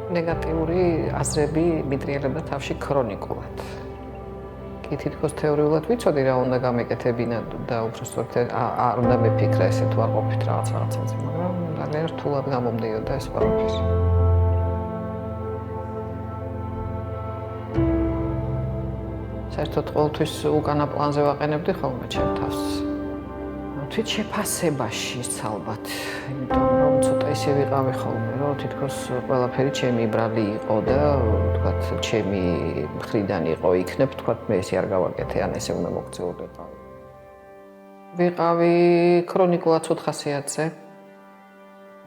ნეგატიური აზრები მიტრიალებდა თავში ქრონიკულად. კი თითქოს თეორიულად ვიცოდი რა უნდა გამეკეთებინა და უბრალოდ არ უნდა მიფიქრე ესე თუ არ ყოფით რაღაცაზე, მაგრამ ძალიან რთულად გამომდიოდა ეს ყველაფერი. საერთოდ ყოველთვის უკანა პლანზე ვაყენებდი ხოლმე ჩემ თავს. თვით შეფასებაში ალბათ, იმიტომ რომ ცოტა ისე ვიყავი ხოლმე, რომ თითქოს ყველაფერი ჩემი ბრალი იყო და თქვათ ჩემი მხრიდან იყო იქნებ, თქვათ მე ესე არ გავაკეთე, ან ესე უნდა მოგწეულიყო. ვიყავი ქრონიკულად ცუდ ხასიათზე.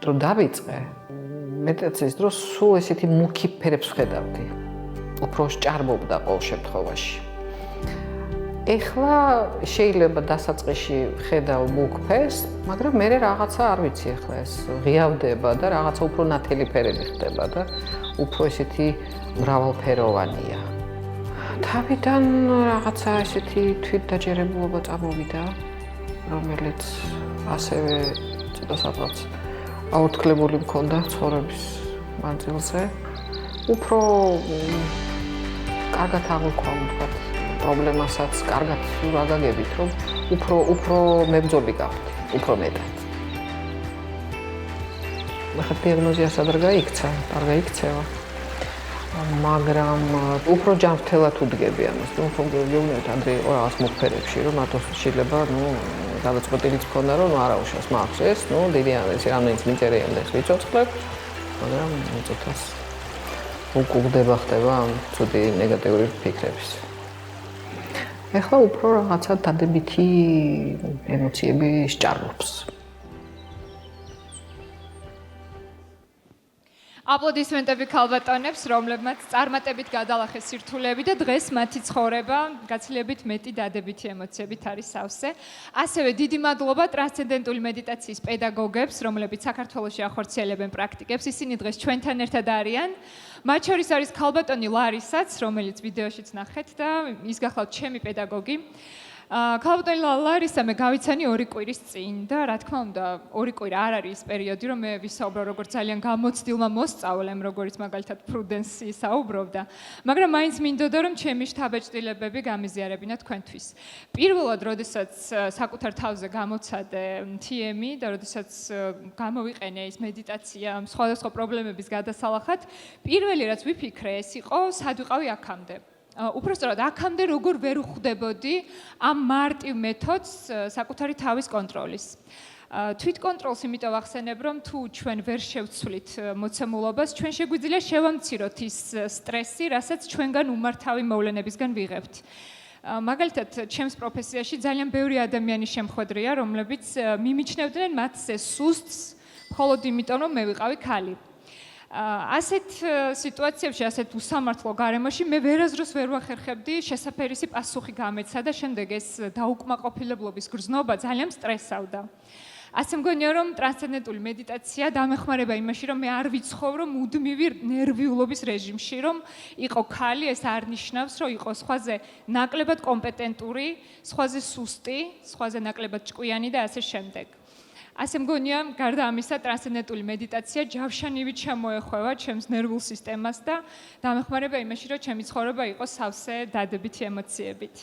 რომ დავიწყე, მედიტაციის დროს სულ ესეთი მუქი ფერებს ვხედავდი. უფრო სჭარბობდა ყოველ შემთხვევაში. ეხლა შეიძლება დასაწყისში ხედავ მუქ ფერს, მაგრამ მე რაღაცა არ ვიცი ეხლა ეს ღიავდება და რაღაცა უფრო ნათელი ფერები ხდება და უფრო ესეთი მრავალფეროვანია. თავიდან რაღაცა ესეთი თვითდაჯერებულობა წამოვიდა, რომელიც ასევე ცოტა სადღაც აორთქლებული მქონდა ცხოვრების მანძილზე. უფრო კარგად აღვიქვა ვთქვათ პრობლემასაც კარგად ვაგაგებით, რომ უფრო მებრძოლი გავხდი, უფრო მეტად. ახლა დიაგნოზი ასად არ გაიქცევა, მაგრამ უფრო ჯანმრთელად უდგები ამას, რომ გეუბნებით ადრე იყო რაღაც მუქფერებში, რომ მათო შეიძლება, გადაწყვეტილიც მქონდა, რომ არა უშავს მაქვს ეს, დიდი ამას რამდენიც მიწერიანდეს ვიცოცხლებ, მაგრამ ცოტას უკუგდება ხდება ამ ცუდი ნეგატიური ფიქრების. ეხლა უფრო რაღაცა დადებითი ემოციები სჭარბობს. აპლოდისმენტები ქალბატონებს, რომლებმაც წარმატებით გადალახეს სირთულეები და დღეს მათი ცხოვრება გაცილებით მეტი დადებითი ემოციებით არის სავსე. ასევე დიდი მადლობა ტრანსცენდენტული მედიტაციის პედაგოგებს, რომლებიც საქართველოში ახორციელებენ პრაქტიკებს. ისინი დღეს ჩვენთან ერთად არიან. მათ შორის არის ქალბატონი ლარისაც, რომელიც ვიდეოშიც ნახეთ და ის გახლავთ ჩემი პედაგოგი. ქალბატონი ლარისა მე გავიცანი 2 კვირის წინ და რა თქმა უნდა 2 კვირა არ არის ის პერიოდი, რომ მე ვისაუბრო როგორც ძალიან გამოცდილმა მოსწავლემ, როგორც მაგალითად პრუდენსი საუბრობდა, მაგრამ მაინც მინდოდა რომ ჩემი შთაბეჭდილებები გამიზიარებინა თქვენთვის. პირველად, როდესაც საკუთარ თავზე გამოცადე TM-ი და როდესაც გამოვიყენე ის მედიტაცია სხვადასხვა პრობლემების გადასალახად, პირველი რაც ვიფიქრე ეს იყო, სად ვიყავი აქამდე. უпростоრად აქამდე როგორ ვერ ვხვდებოდი ამ მარტივ მეთოდს საკუთარი თავის კონტროლის. თვითკონტროლს იმიტომ ვახსენებ, რომ თუ ჩვენ ვერ შევცვლით მოცემულობას, ჩვენ შეგვიძლია შევამციროთ ის სტრესი, რასაც ჩვენგან უმართავი მოვლენებისგან ვიღებთ. მაგალითად, ჩემს პროფესიაში ძალიან ბევრი ადამიანი შემხვედრია, რომლებიც მიმიჩნევდნენ მათზე სუსტს მხოლოდ იმიტომ, რომ მე ვიყავი ქალი. ასეთ სიტუაციებში, ასეთ უსამართლო გარემოში მე ვერაზროს ვერ ვახერხებდი შესაფერისი პასუხი გამეცა და შემდეგ ეს დაუკმაყოფილებლობის გრძნობა ძალიან სტრესავდა. ასე მგონია, რომ ტრანსცენდენტული მედიტაცია დამეხმარება იმაში, რომ მე არ ვიცხოვრო მუდმივი ნერვიულობის რეჟიმში, რომ იყო ქალი, ეს არ ნიშნავს, რომ იყო სხვაზე ნაკლებად კომპეტენტური, სხვაზე სუსტი, სხვაზე ნაკლებად ჭკვიანი და ასე შემდეგ. ასე მგონია, გარდა ამისა, ტრანსცენდენტული მედიტაცია ჯავშანივით შემოეხვევა ჩემს ნერვულ სისტემას და დამეხმარება იმაში, რომ ჩემი ცხოვრება იყოს სავსე დადებითი ემოციებით.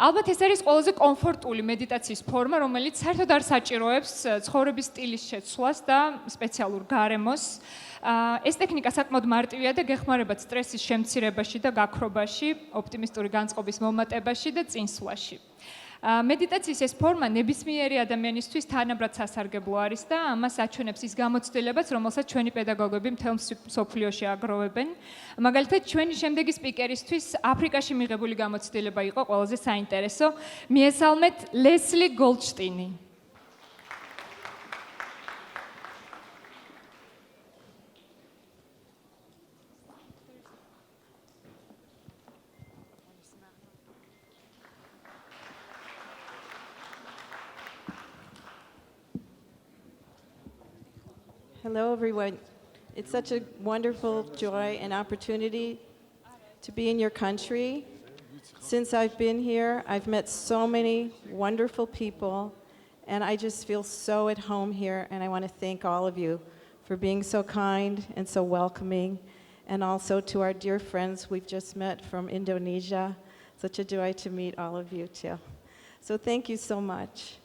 ალბათ ეს არის ყველაზე კომფორტული მედიტაციის ფორმა, რომელიც საერთოდ არ საჭიროებს ცხოვრების სტილის შეცვლას და სპეციალურ გარემოს. ეს ტექნიკა საკმაოდ მარტივია და გეხმარებათ სტრესის შემცირებაში და გაქრობაში, ოპტიმისტური განწყობის მომატებაში და წინსვლაში. მედიტაციის ეს ფორმა ნებისმიერი ადამიანისთვის თანაბრად სასარგებლო არის და ამას აჩვენებს ის გამოცდილებაც, რომელსაც ჩვენი პედაგოგები მთელ მსოფლიოში აგროვებენ. მაგალითად, ჩვენი შემდეგი სპიკერისთვის აფრიკაში მიღებული გამოცდილება იყო ყველაზე საინტერესო. მიესალმეთ ლესლი გოლდშტინი. Hello, everyone. It's such a wonderful joy and opportunity to be in your country. Since I've been here, I've met so many wonderful people, and I just feel so at home here, and I want to thank all of you for being so kind and so welcoming, and also to our dear friends we've just met from Indonesia. Such a joy to meet all of you, too. So thank you so much.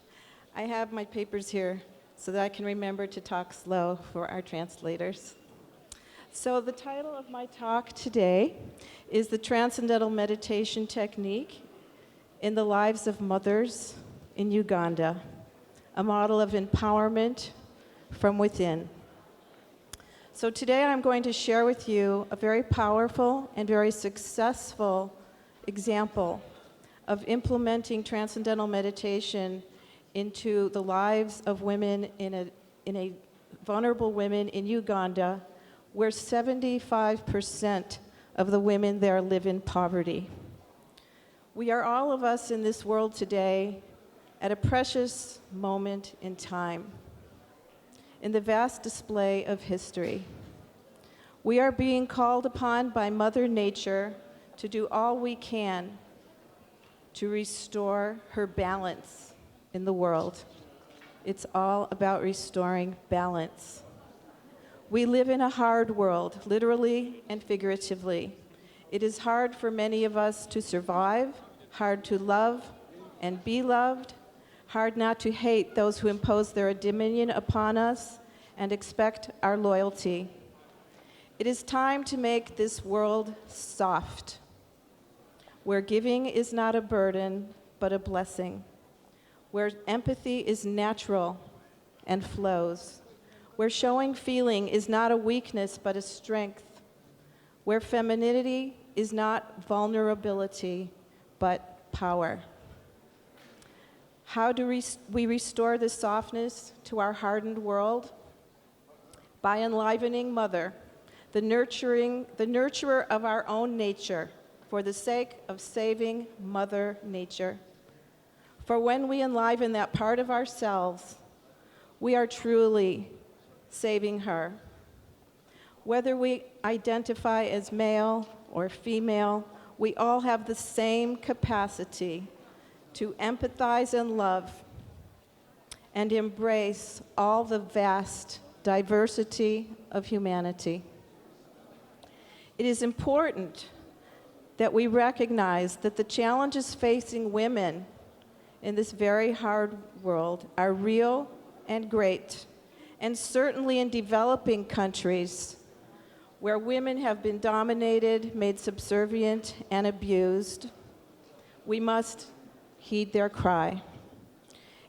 I have my papers here so that I can remember to talk slow for our translators. So the title of my talk today is The Transcendental Meditation Technique in the Lives of Mothers in Uganda, a model of empowerment from within. So today I'm going to share with you a very powerful and very successful example of implementing transcendental meditation into the lives of women in a vulnerable women in Uganda, where 75% of the women there live in poverty. We are all of us in this world today at a precious moment in time, in the vast display of history. We are being called upon by Mother Nature to do all we can to restore her balance in the world. It's all about restoring balance. We live in a hard world, literally and figuratively. It is hard for many of us to survive, hard to love and be loved, hard not to hate those who impose their dominion upon us and expect our loyalty. It is time to make this world soft, where giving is not a burden, but a blessing, where empathy is natural and flows, where showing feeling is not a weakness, but a strength, where femininity is not vulnerability, but power. How do we restore this softness to our hardened world? By enlivening Mother, the nurturer of our own nature, for the sake of saving Mother Nature. For when we enliven that part of ourselves, we are truly saving her. Whether we identify as male or female, we all have the same capacity to empathize and love and embrace all the vast diversity of humanity. It is important that we recognize that the challenges facing women in this very hard world are real and great, and certainly in developing countries where women have been dominated, made subservient, and abused, we must heed their cry.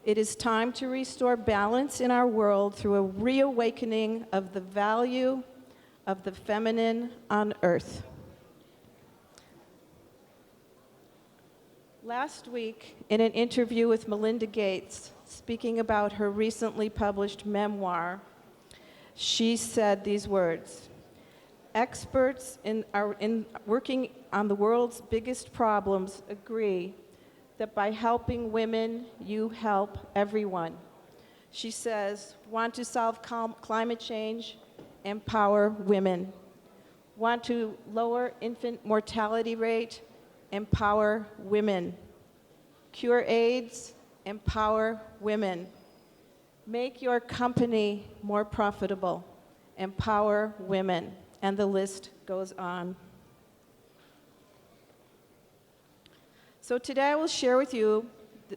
It is time to restore balance in our world through a reawakening of the value of the feminine on earth. Last week, in an interview with Melinda Gates, speaking about her recently published memoir, she said these words: experts in working on the world's biggest problems agree that by helping women, you help everyone. She says, want to solve climate change? Empower women. Want to lower infant mortality rate? Empower women. Cure AIDS? Empower women. Make your company more profitable? Empower women. And the list goes on. So today I will share with you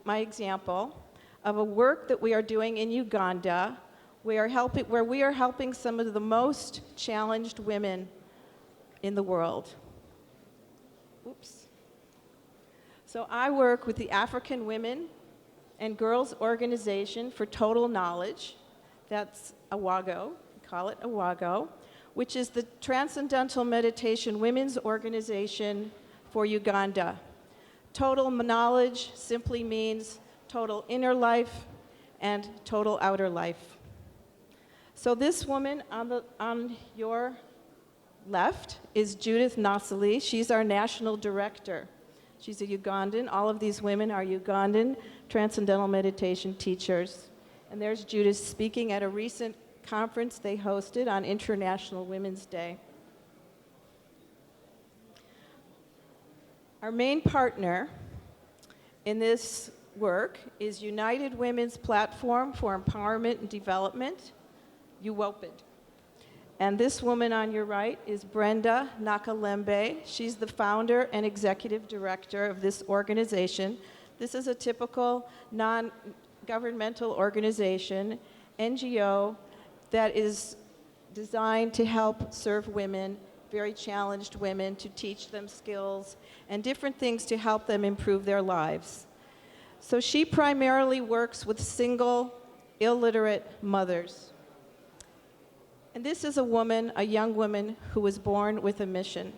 my example of a work that we are doing in Uganda where we are helping some of the most challenged women in the world. Oops. So I work with the African Women and Girls Organization for Total Knowledge. That's AWAGO, we call it AWAGO, which is the Transcendental Meditation Women's Organization for Uganda. Total knowledge simply means total inner life and total outer life. So this woman on your left is Judith Nasali. She's our national director. She's a Ugandan. All of these women are Ugandan transcendental meditation teachers. And there's Judith speaking at a recent conference they hosted on International Women's Day. Our main partner in this work is United Women's Platform for Empowerment and Development, UWOPED. And this woman on your right is Brenda Nakalembe. She's the founder and executive director of this organization. This is a typical non-governmental organization, NGO, that is designed to help serve women, very challenged women, to teach them skills and different things to help them improve their lives. So she primarily works with single, illiterate mothers. And this is a woman, a young woman, who was born with a mission.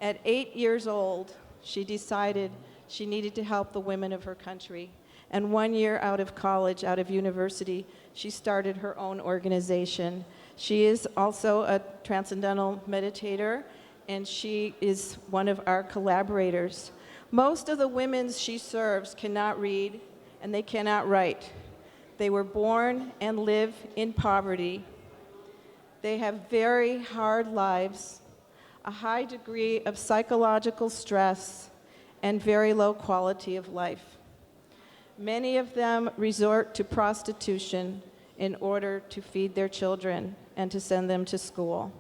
At 8 years old, she decided she needed to help the women of her country. And 1 year out of college, out of university, she started her own organization. She is also a transcendental meditator, and she is one of our collaborators. Most of the women she serves cannot read, and they cannot write. They were born and live in poverty. They have very hard lives, a high degree of psychological stress, and very low quality of life. Many of them resort to prostitution in order to feed their children and to send them to school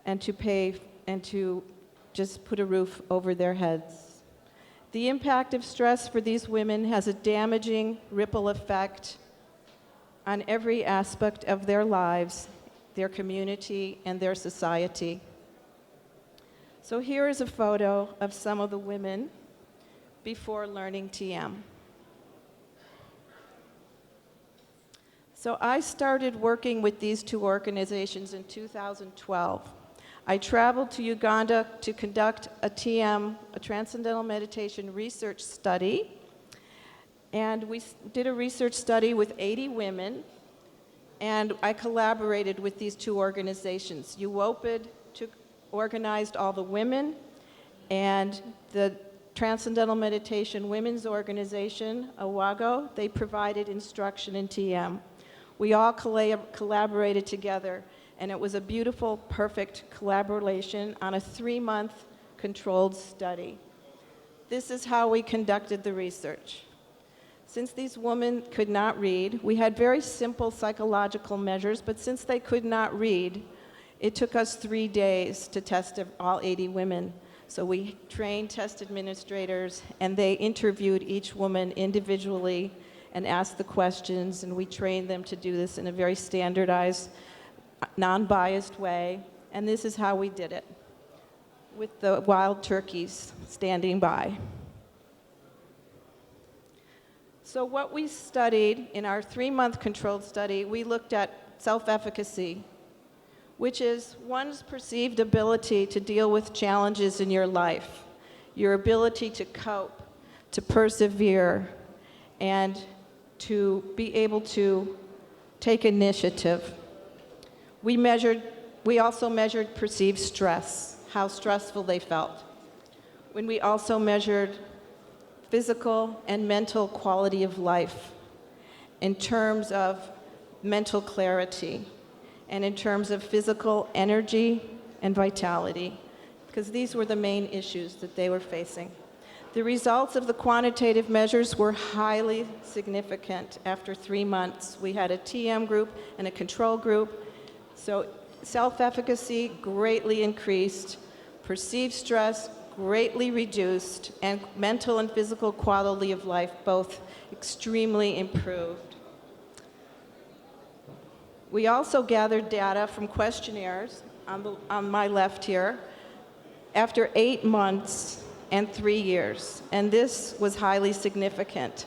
and to pay and to just put a roof over their heads. The impact of stress for these women has a damaging ripple effect on every aspect of their lives, their community, and their society. So here is a photo of some of the women before learning TM. So I started working with these two organizations in 2012. I traveled to Uganda to conduct a TM, a Transcendental Meditation research study. And we did a research study with 80 women. And I collaborated with these two organizations. UWOPED organized all the women, and the Transcendental Meditation Women's Organization, AWAGO, they provided instruction in TM. We all collaborated together, and it was a beautiful, perfect collaboration on a 3-month controlled study. This is how we conducted the research. Since these women could not read, we had very simple psychological measures, but since they could not read, it took us 3 days to test all 80 women. So we trained test administrators, and they interviewed each woman individually and asked the questions, and we trained them to do this in a very standardized, non-biased way. And this is how we did it, with the wild turkeys standing by. So what we studied in our 3-month controlled study, we looked at self-efficacy, which is one's perceived ability to deal with challenges in your life, your ability to cope, to persevere, and to be able to take initiative. We also measured perceived stress, how stressful they felt. When we also measured physical and mental quality of life in terms of mental clarity and in terms of physical energy and vitality, because these were the main issues that they were facing. The results of the quantitative measures were highly significant after 3 months. We had a TM group and a control group. So self-efficacy greatly increased, perceived stress greatly reduced, and mental and physical quality of life both extremely improved. We also gathered data from questionnaires on my left here after 8 months and 3 years. And this was highly significant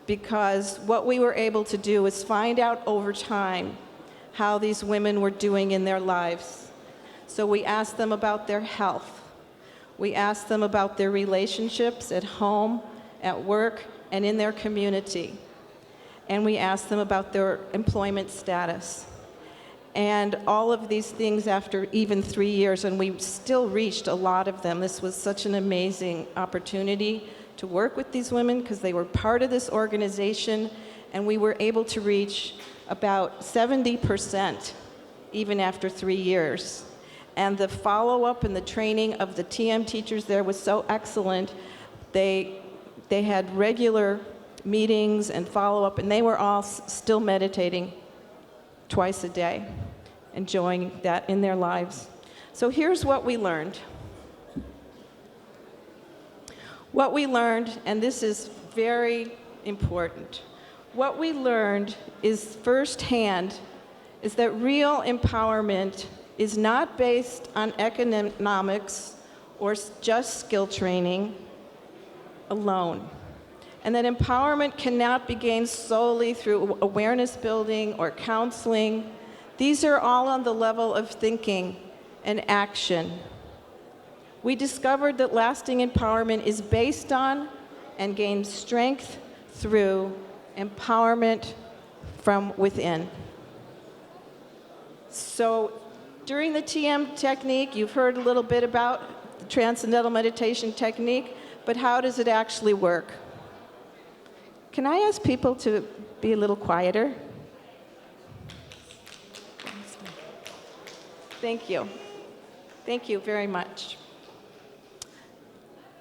because what we were able to do is find out over time how these women were doing in their lives. So we asked them about their health. We asked them about their relationships at home, at work, and in their community. And we asked them about their employment status. And all of these things after even 3 years, and we still reached a lot of them. This was such an amazing opportunity to work with these women because they were part of this organization, and we were able to reach about 70%, even after 3 years. And the follow-up and the training of the TM teachers there was so excellent. They had regular meetings and follow-up, and they were all still meditating twice a day, enjoying that in their lives. So here's what we learned. What we learned, and this is very important, what we learned is firsthand is that real empowerment is not based on economics or just skill training alone. And that empowerment cannot be gained solely through awareness building or counseling. These are all on the level of thinking and action. We discovered that lasting empowerment is based on and gains strength through empowerment from within. So during the TM technique, you've heard a little bit about the Transcendental Meditation technique, but how does it actually work? Can I ask people to be a little quieter? Thank you. Thank you very much.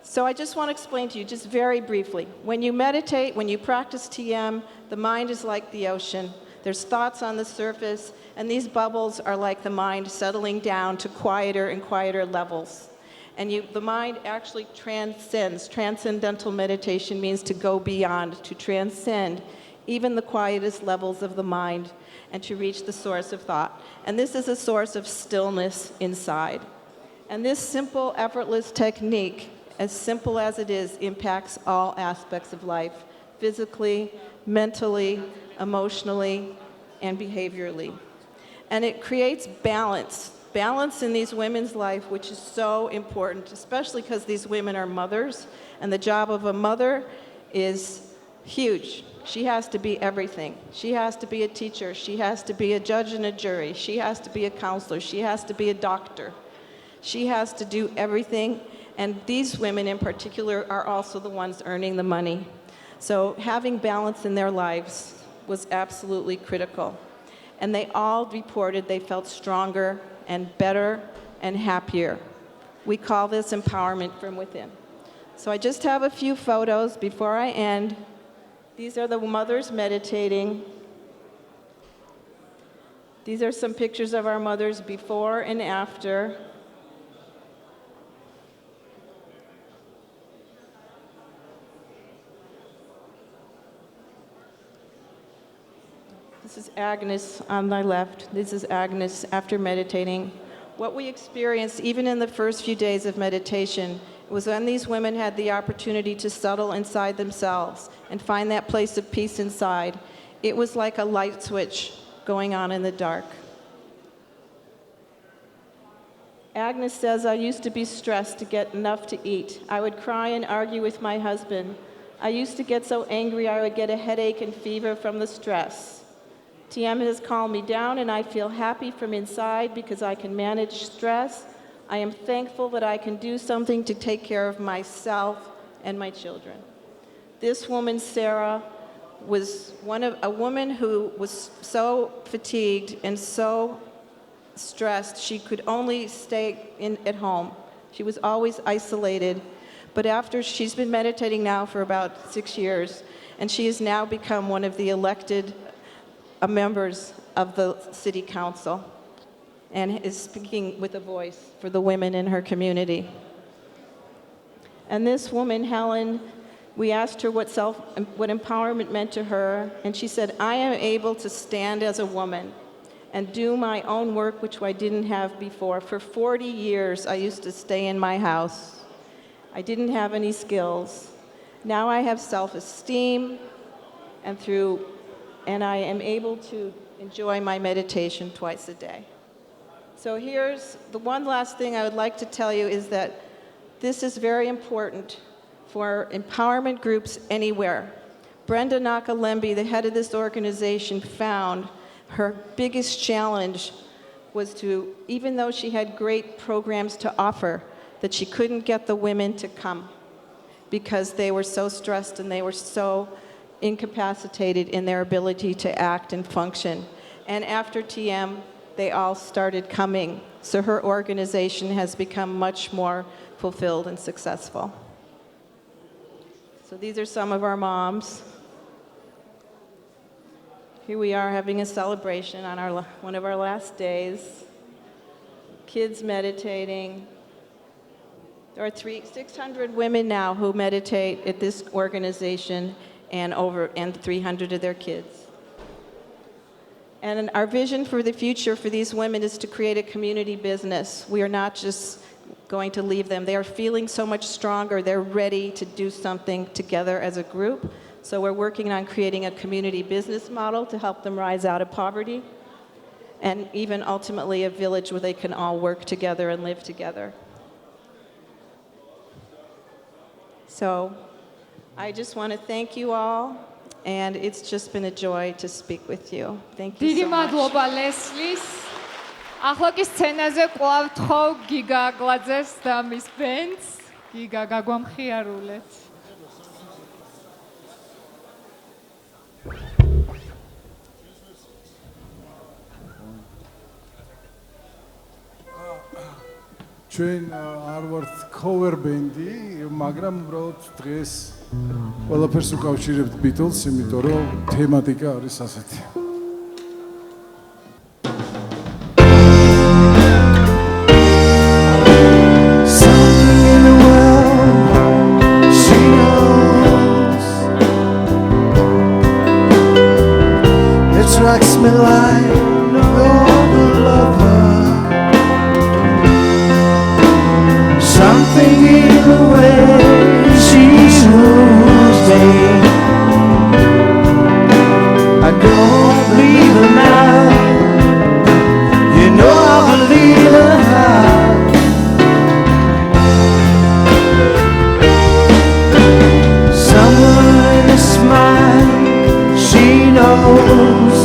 So I just want to explain to you, just very briefly, when you meditate, when you practice TM, the mind is like the ocean. There's thoughts on the surface, and these bubbles are like the mind settling down to quieter and quieter levels. And the mind actually transcends. Transcendental meditation means to go beyond, to transcend even the quietest levels of the mind and to reach the source of thought. And this is a source of stillness inside. And this simple, effortless technique, as simple as it is, impacts all aspects of life, physically, mentally, emotionally, and behaviorally. And it creates balance in these women's life, which is so important, especially because these women are mothers, and the job of a mother is huge. She has to be everything. She has to be a teacher. She has to be a judge and a jury. She has to be a counselor. She has to be a doctor. She has to do everything, and these women in particular are also the ones earning the money. So having balance in their lives was absolutely critical. And they all reported they felt stronger and better and happier. We call this empowerment from within. So I just have a few photos before I end. These are the mothers meditating. These are some pictures of our mothers before and after. This is Agnes on my left. This is Agnes after meditating. What we experienced, even in the first few days of meditation, was when these women had the opportunity to settle inside themselves and find that place of peace inside. It was like a light switch going on in the dark. Agnes says, I used to be stressed to get enough to eat. I would cry and argue with my husband. I used to get so angry I would get a headache and fever from the stress. TM has calmed me down, and I feel happy from inside because I can manage stress. I am thankful that I can do something to take care of myself and my children. This woman, Sarah, was a woman who was so fatigued and so stressed she could only stay at home. She was always isolated. But after she's been meditating now for about 6 years, and she has now become one of the elected members of the city council and is speaking with a voice for the women in her community. And this woman, Helen, we asked her what empowerment meant to her, and she said, I am able to stand as a woman and do my own work, which I didn't have before. For 40 years, I used to stay in my house. I didn't have any skills. Now I have self-esteem, and I am able to enjoy my meditation twice a day. So here's the one last thing I would like to tell you is that this is very important for empowerment groups anywhere. Brenda Nakalembi, the head of this organization, found her biggest challenge was to, even though she had great programs to offer, that she couldn't get the women to come because they were so stressed and they were so incapacitated in their ability to act and function. And after TM, they all started coming. So her organization has become much more fulfilled and successful. So these are some of our moms. Here we are having a celebration on one of our last days. Kids meditating. There are 600 women now who meditate at this organization, and 300 of their kids. And our vision for the future for these women is to create a community business. We are not just going to leave them. They are feeling so much stronger. They're ready to do something together as a group. So we're working on creating a community business model to help them rise out of poverty, and even ultimately a village where they can all work together and live together. So I just want to thank you all, and it's just been a joy to speak with you. Thank you დიდი so much. მადლობა ლესლის. ახლა კი სცენაზე კვლავ თხოვ გიგა აგლაძეს და მის ბენდს. გიგა, გაგვამხიარულეთ. ჩვენ არ ვართ cover band-ი, მაგრამ უბრალოდ დღეს ყველაფერს უკავშირებთ Beatles, იმიტომ რომ თემატიკა არის ასეთი. Something in the world she knows attracts me like no other lover. Something in the way she moves me. I don't believe her now. You know I believe her now. Someone in a smile she knows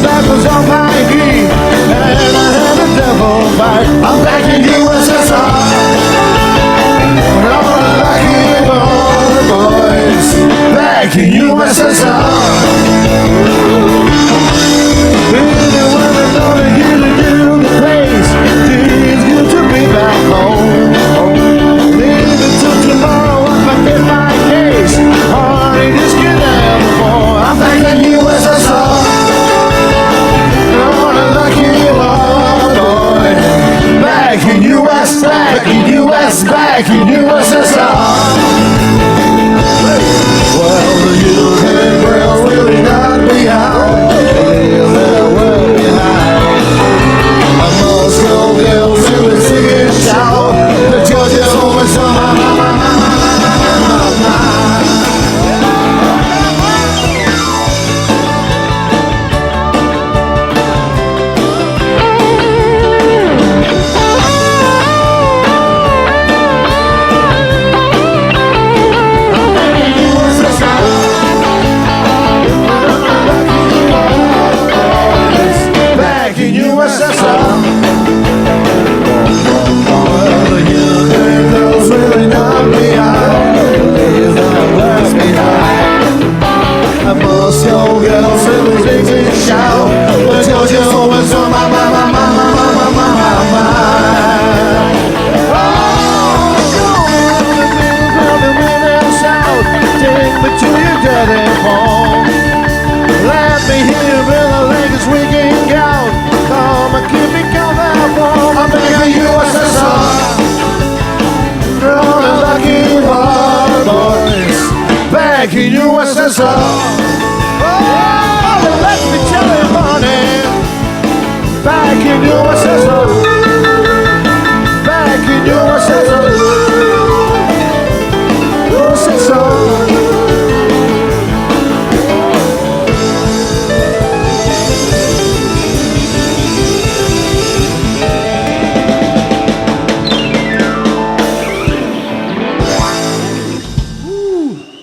that was all my need, and I had a devil fight. I'm back in USSR. When all the lucky boys back in USSR. Really wanna know that you to do the place. It's good to be back home. Leave it till tomorrow if I get my case. Or just get there before I'm back in USSR. What a lucky boy. Back in US, back in US, back in USSR. Well, the UK girls really not behind. Leave their world behind. A Moscow girls really sing and shout. The Georgia always on my mind. Back in USSR. Well, the UK girls really not behind. Leave their world behind. A Moscow girls really sing and shout. The Georgia always on my mind. Take me to your daddy home. Let me hear you with the legs swinging out. Come and keep me coming home. I'm back in USSR. All the lucky boys back in USSR. Oh, let me tell you, honey, back in USSR. Back in USSR.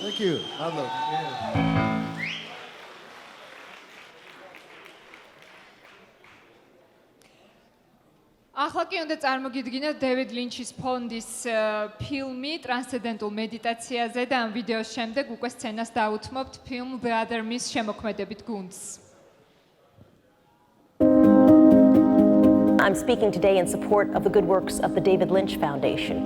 Thank you. I love it. ახლა კი უნდა წარმოგიდგინოთ დევიდ ლინჩის ფონდის ფილმი ტრანსცენდენტულ მედიტაციაზე და ამ ვიდეოს შემდეგ უკვე სცენას დაუთმობთ ფილმ The Other Miss შემოქმედებით გუნდს. I'm speaking today in support of the good works of the David Lynch Foundation.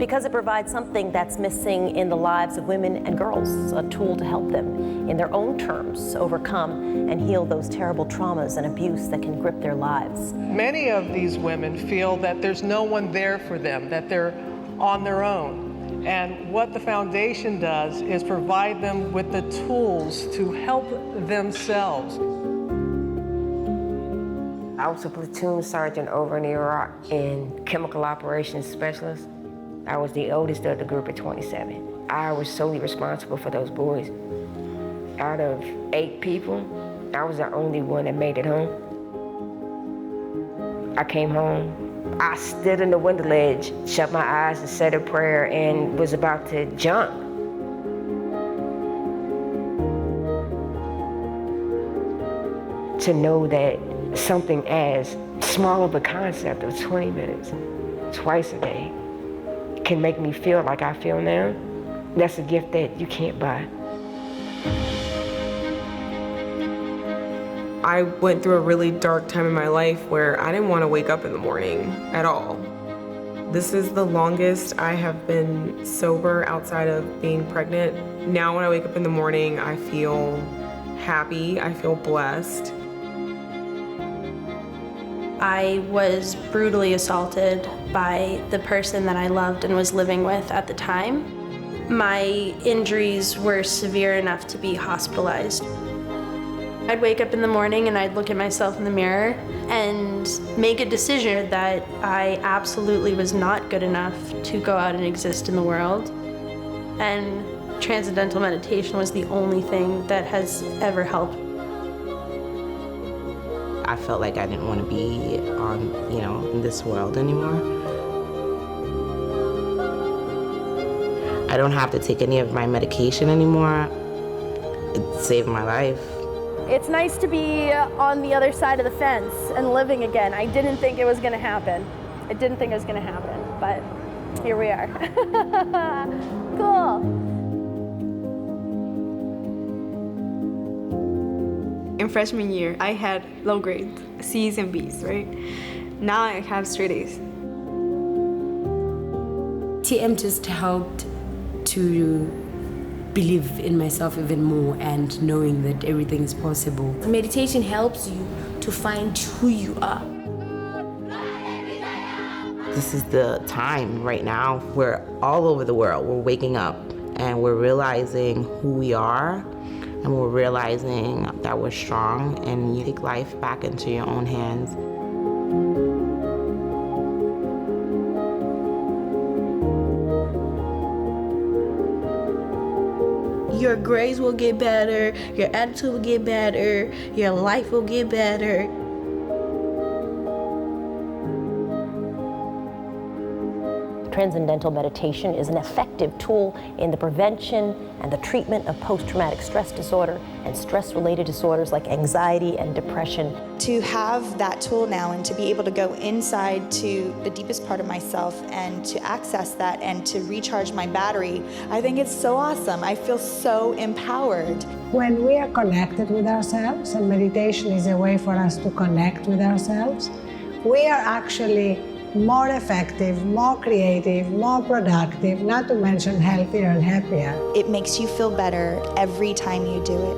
Because it provides something that's missing in the lives of women and girls, a tool to help them in their own terms overcome and heal those terrible traumas and abuse that can grip their lives. Many of these women feel that there's no one there for them, that they're on their own. And what the foundation does is provide them with the tools to help themselves. I was a platoon sergeant over in Iraq and chemical operations specialist. I was the oldest of the group at 27. I was solely responsible for those boys. Out of 8 people, I was the only one that made it home. I came home, I stood in the window ledge, shut my eyes and said a prayer and was about to jump. To know that something as small of a concept of 20 minutes, twice a day, can make me feel like I feel now, that's a gift that you can't buy. I went through a really dark time in my life where I didn't want to wake up in the morning at all. This is the longest I have been sober outside of being pregnant. Now when I wake up in the morning, I feel happy, I feel blessed. I was brutally assaulted by the person that I loved and was living with at the time. My injuries were severe enough to be hospitalized. I'd wake up in the morning and I'd look at myself in the mirror and make a decision that I absolutely was not good enough to go out and exist in the world. And transcendental meditation was the only thing that has ever helped. I felt like I didn't want to be on, in this world anymore. I don't have to take any of my medication anymore. it saved my life. It's nice to be on the other side of the fence and living again. I didn't think it was going to happen. But here we are. Cool. In freshman year, I had low grades, C's and B's, right? Now I have straight A's. TM just helped to believe in myself even more and knowing that everything is possible. Meditation helps you to find who you are. This is the time right now where all over the world we're waking up and we're realizing who we are and we're realizing that we're strong, and you take life back into your own hands. Your grades will get better, your attitude will get better, your life will get better. Transcendental meditation is an effective tool in the prevention and the treatment of post-traumatic stress disorder and stress-related disorders like anxiety and depression. To have that tool now and to be able to go inside to the deepest part of myself and to access that and to recharge my battery, I think it's so awesome. I feel so empowered. When we are connected with ourselves, and meditation is a way for us to connect with ourselves, we are actually more effective, more creative, more productive, not to mention healthier and happier. It makes you feel better every time you do it.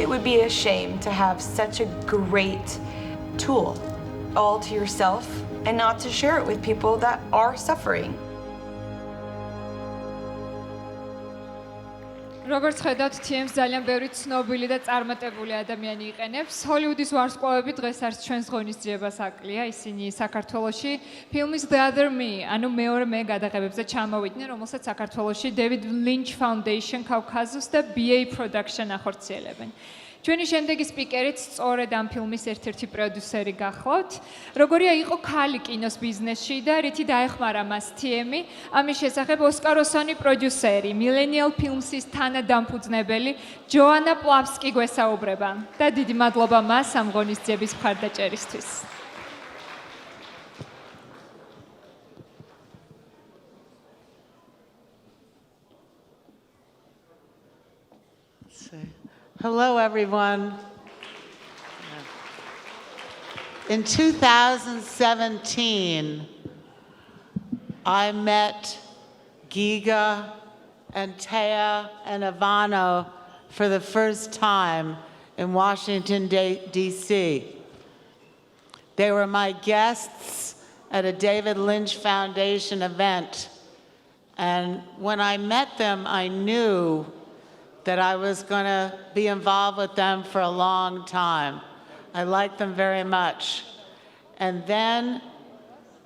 It would be a shame to have such a great tool all to yourself and not to share it with people that are suffering. როგორც ხედავთ, TM-ს ძალიან ბევრი ცნობილი და წარმატებული ადამიანი იყენებს. ჰოლივუდის ვარსკვლავები დღეს არც ჩვენს ღონისძიებას აკლია. ისინი საქართველოში ფილმის The Other Me, ანუ მეორე მე გადაღებებზე ჩამოვიდნენ, რომელსაც საქართველოში David Lynch Foundation Caucasus და BA Production ახორციელებენ. ჩვენი შემდეგი სპიკერიც სწორედ ამ ფილმის ერთ-ერთი პროდიუსერი გახლავთ. როგორია იყო ქალი კინოს ბიზნესში და რითი დაეხმარა მას TM-ი, ამის შესახებ ოსკაროსანი პროდიუსერი, Millennial Films-ის თანადამფუძნებელი ჯოანა პლავსკი გვესაუბრება და დიდი მადლობა მას ამ ღონისძიების მხარდაჭერისთვის. Hello, everyone. In 2017, I met Giga and Taya and Ivano for the first time in Washington, D.C. They were my guests at a David Lynch Foundation event. And when I met them, I knew that I was going to be involved with them for a long time. I liked them very much. And then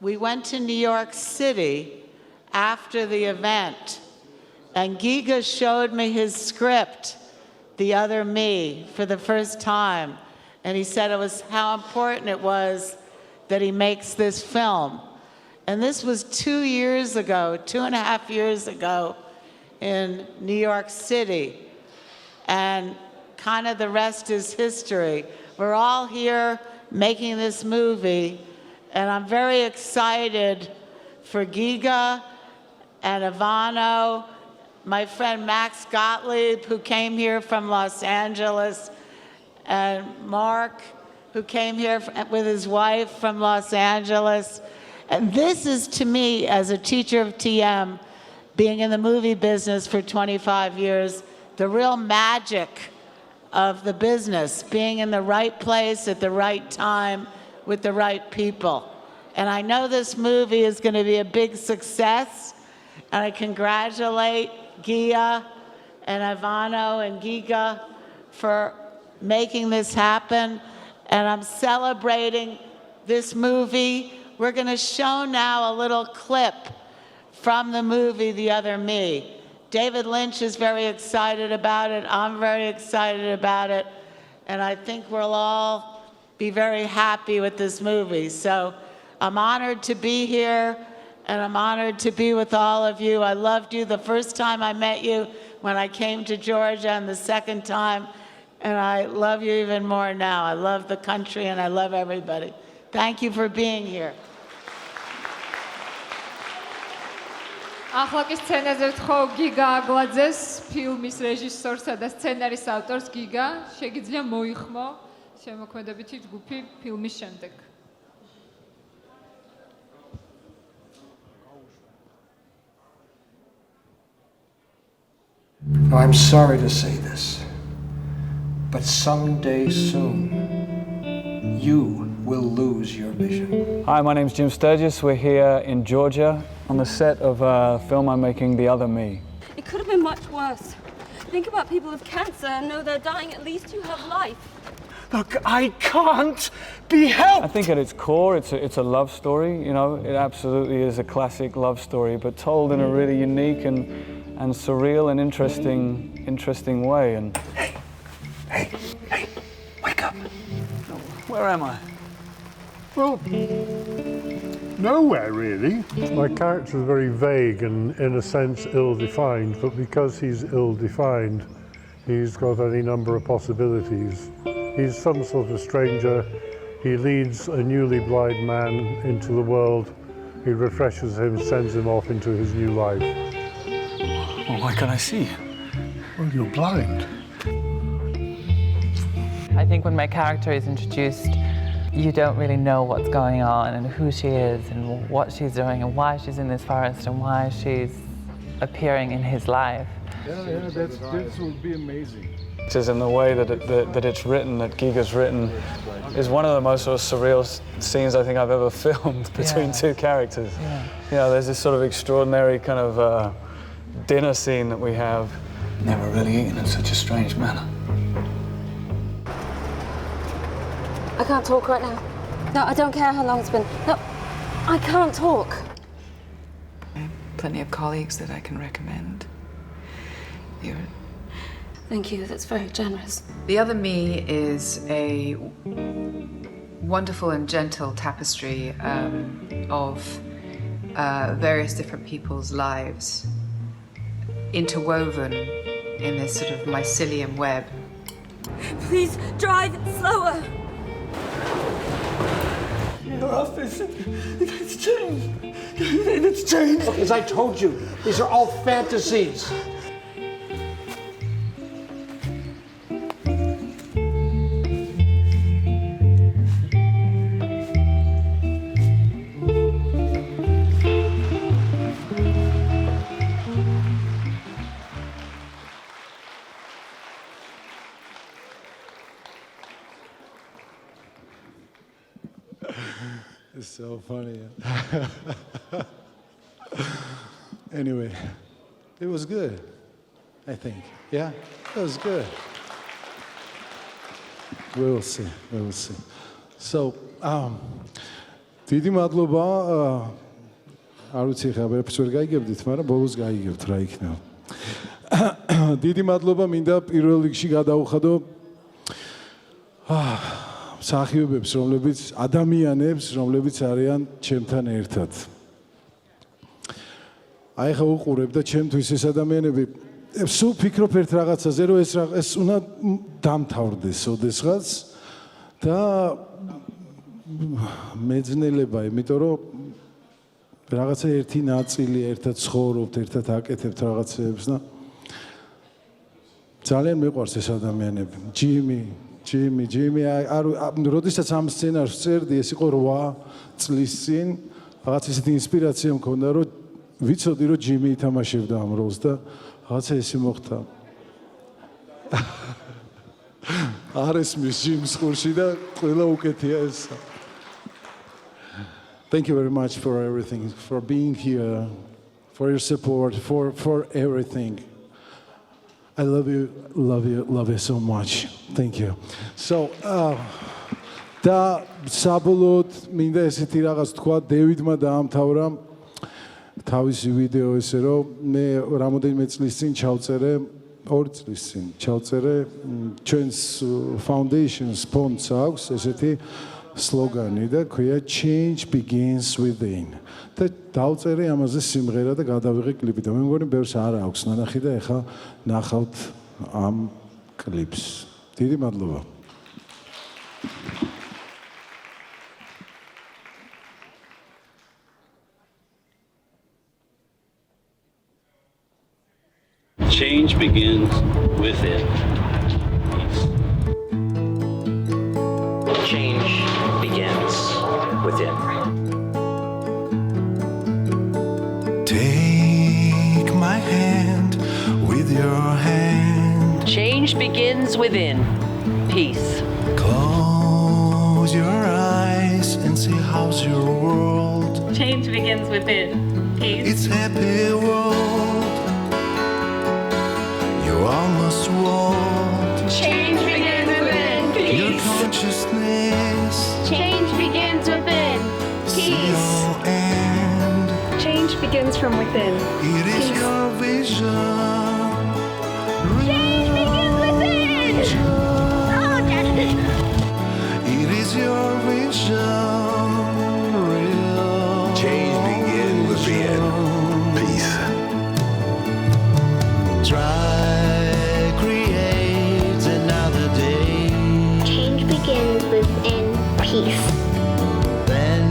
we went to New York City after the event, and Giga showed me his script, The Other Me, for the first time. And he said it was how important it was that he makes this film. And this was 2 years ago, 2.5 years ago, in New York City. And kind of the rest is history. We're all here making this movie, and I'm very excited for Giga and Ivano, my friend Max Gottlieb, who came here from Los Angeles, and Mark, who came here with his wife from Los Angeles. And this is, to me, as a teacher of TM, being in the movie business for 25 years, the real magic of the business, being in the right place at the right time with the right people. And I know this movie is going to be a big success, and I congratulate Gia and Ivano and Giga for making this happen. And I'm celebrating this movie. We're going to show now a little clip from the movie The Other Me. David Lynch is very excited about it. I'm very excited about it. And I think we'll all be very happy with this movie. So I'm honored to be here, and I'm honored to be with all of you. I loved you the first time I met you when I came to Georgia and the second time, and I love you even more now. I love the country and I love everybody. Thank you for being here. ახლა კი სცენაზე ვთხოვ გიგა აგლაძეს, ფილმის რეჟისორსა და სცენარის ავტორს. გიგა, შეგიძლია მოიხმო შემოქმედებითი ჯგუფი ფილმის შემდეგ. Now, I'm sorry to say this, but someday soon, you will lose your vision. Hi, my name's Jim Sturgis. We're here in Georgia on the set of a film I'm making, The Other Me. It could have been much worse. Think about people with cancer and know they're dying. At least you have life. Look, I can't be helped. I think at its core, it's a love story. You know, it absolutely is a classic love story, but told in a really unique and surreal and interesting way. And Hey, wake up. where am I? Well, nowhere really. My character is very vague and in a sense ill-defined, but because he's ill-defined, he's got any number of possibilities. He's some sort of stranger. He leads a newly blind man into the world. He refreshes him, sends him off into his new life. Well, why can't I see? Well, you're blind. I think when my character is introduced, you don't really know what's going on and who she is and what she's doing and why she's in this forest and why she's appearing in his life. Yeah, that would be amazing. Just in the way that it's written, that Giga's written, is one of the most sort of surreal scenes I think I've ever filmed between two characters. Yeah. You know, there's this sort of extraordinary kind of dinner scene that we have. Never really eaten in such a strange manner. I can't talk right now. No, I don't care how long it's been. No, I can't talk. Plenty of colleagues that I can recommend. Thank you, that's very generous. The Other Me is a wonderful and gentle tapestry of various different people's lives interwoven in this sort of mycelium web. Please drive slower. Your office, it's changed. It's changed. Look, as I told you, these are all fantasies. It's so funny. Anyway, it was good, I think. Yeah, it was good. We will see. So, დიდი მადლობა. არ ვიცი ხა ვერაფერს ვერ გაიგებდით, მაგრამ ბოლოს გაიგებთ რა იქნება. დიდი მადლობა მინდა პირველ რიგში გადაუხადო მსახიობებს, რომლებიც ადამიანებს, რომლებიც არიან ჩემთან ერთად. აი ხა უყურებ და ჩემთვის ეს ადამიანები სულ ფიქრობ ერთ რაღაცაზე, რომ ეს უნდა დამთავრდეს ოდესღაც და მეძნელება, იმიტომ რომ რაღაცა ერთი ნაწილი ერთად ცხოვრობთ, ერთად აკეთებთ რაღაცეებს და ძალიან მეყვარს ეს ადამიანები. Jimmy, როდესაც ამ სცენარს წერდი, ეს იყო 8 წლის წინ, რაღაც ისეთი ინსპირაცია მქონდა, რომ ვიცოდი, რომ ჯიმი ითამაშებდა ამ როლს და რაღაცა ესე მოხდა. არ ესმის ჯიმს ყურში და ყველა უკეთია ეს. Thank you very much for everything, for being here, for your support, for everything. I love you so much. Thank you. So, და საბოლოოდ მინდა ესეთი რაღაც თქვა, დევიდმა დაამთავრა თავისი ვიდეო ესე, რომ მე რამოდენიმე წლის წინ ჩავწერე, 2 წლის წინ ჩავწერე ჩვენს foundation-ს ფონდს აქვს ესეთი სლოგანი და ქვია Change begins within. და დავწერე ამაზე სიმღერა და გადავიღე კლიპი და მე მგონი ბევრს არ აქვს ნანახი და ეხა ნახავთ ამ კლიპს. დიდი მადლობა. Change begins within. Change begins within. Take my hand with your hand. Change begins within. Peace. Close your eyes and see how's your world. Change begins within. Peace. It's happy world. You almost want. Change begins within. Peace. Your consciousness. Change begins within. See your end. Change begins from within. It is your vision. Change begins within. Oh, Daddy. It is your vision. Real. Change begins within. Peace. Try, create another day. Change begins within. Peace. Than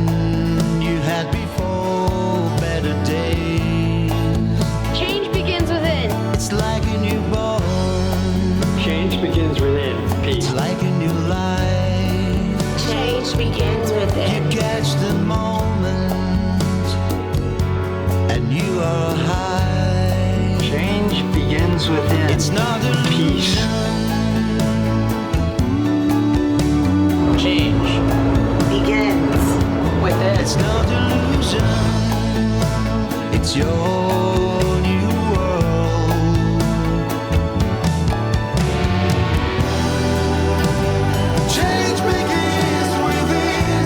you had before, better days. Change begins within. It's like a newborn. Change begins within. Peace. It's like a new life. Change begins within. You catch the moment, and you are high. Change begins within. It's not a peace. Change begins within. It's not illusion. It's your new world. Change begins within.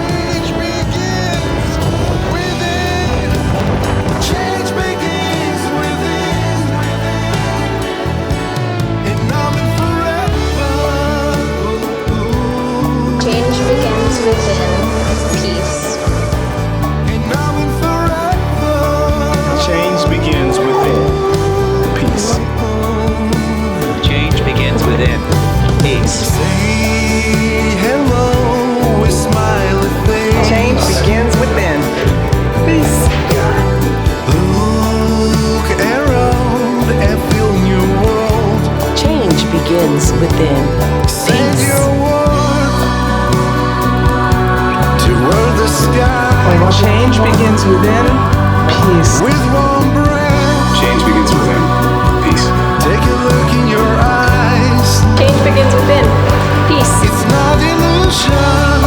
Change begins within. Change begins within. And now and forever. Change begins within. Peace. And now and forever. Change begins within. Peace. Change begins within. Peace. Say hello with smiley face. Change begins within. Peace. Look around and feel new world. Change begins within. Send your word toward the sky. When change begins within, peace. With one breath. Change begins within. Peace. Take a look in your eyes. Change begins within. Peace. It's not illusion.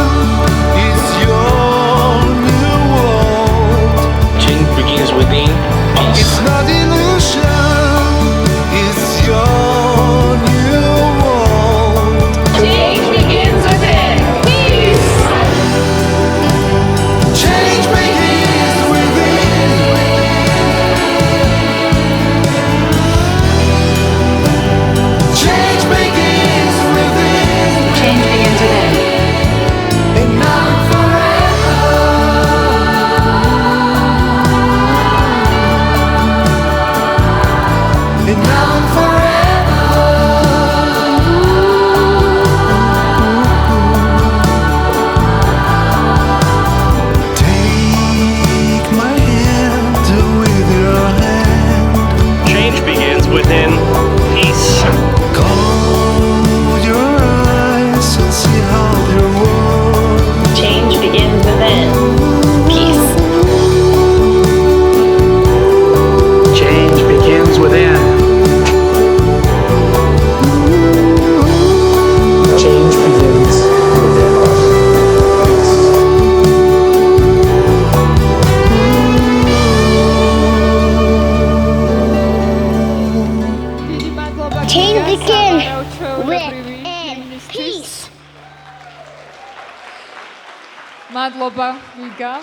It's your new world. Change begins within. Peace. It's not illusion. It's your new world. Change begins within. Peace. Change begins within. Change begins within. Change begins within. And now and forever. And now and forever. Take my hand with your hand. Change begins within. Peace. Close your eyes and see how they work. Change begins within. Peace. Change begins within. Change begins Change begins within. Peace. მადლობა ვიგა.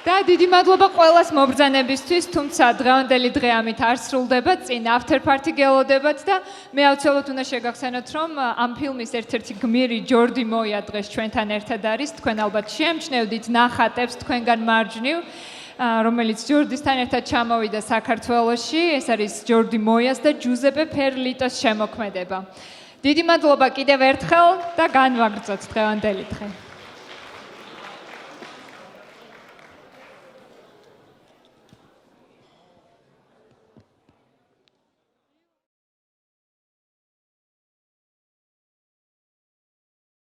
და დიდი მადლობა ყველას მობრძანებისთვის, თუმცა დღევანდელი დღე ამით არ სრულდება, წინ after party გელოდებათ და მე აუცილებლად უნდა შეგახსენოთ, რომ ამ ფილმის ერთ-ერთი გმირი ჯორდი მოია დღეს ჩვენთან ერთად არის, თქვენ ალბათ შეამჩნევდით ნახატებს თქვენგან მარჯვნივ, რომელიც ჯორდისთან ერთად ჩამოვიდა საქართველოში, ეს არის ჯორდი მოიას და ჯუზეპე ფერლიტოს შემოქმედება. დიდი მადლობა კიდევ ერთხელ და განვაგრძოთ დღევანდელი დღე.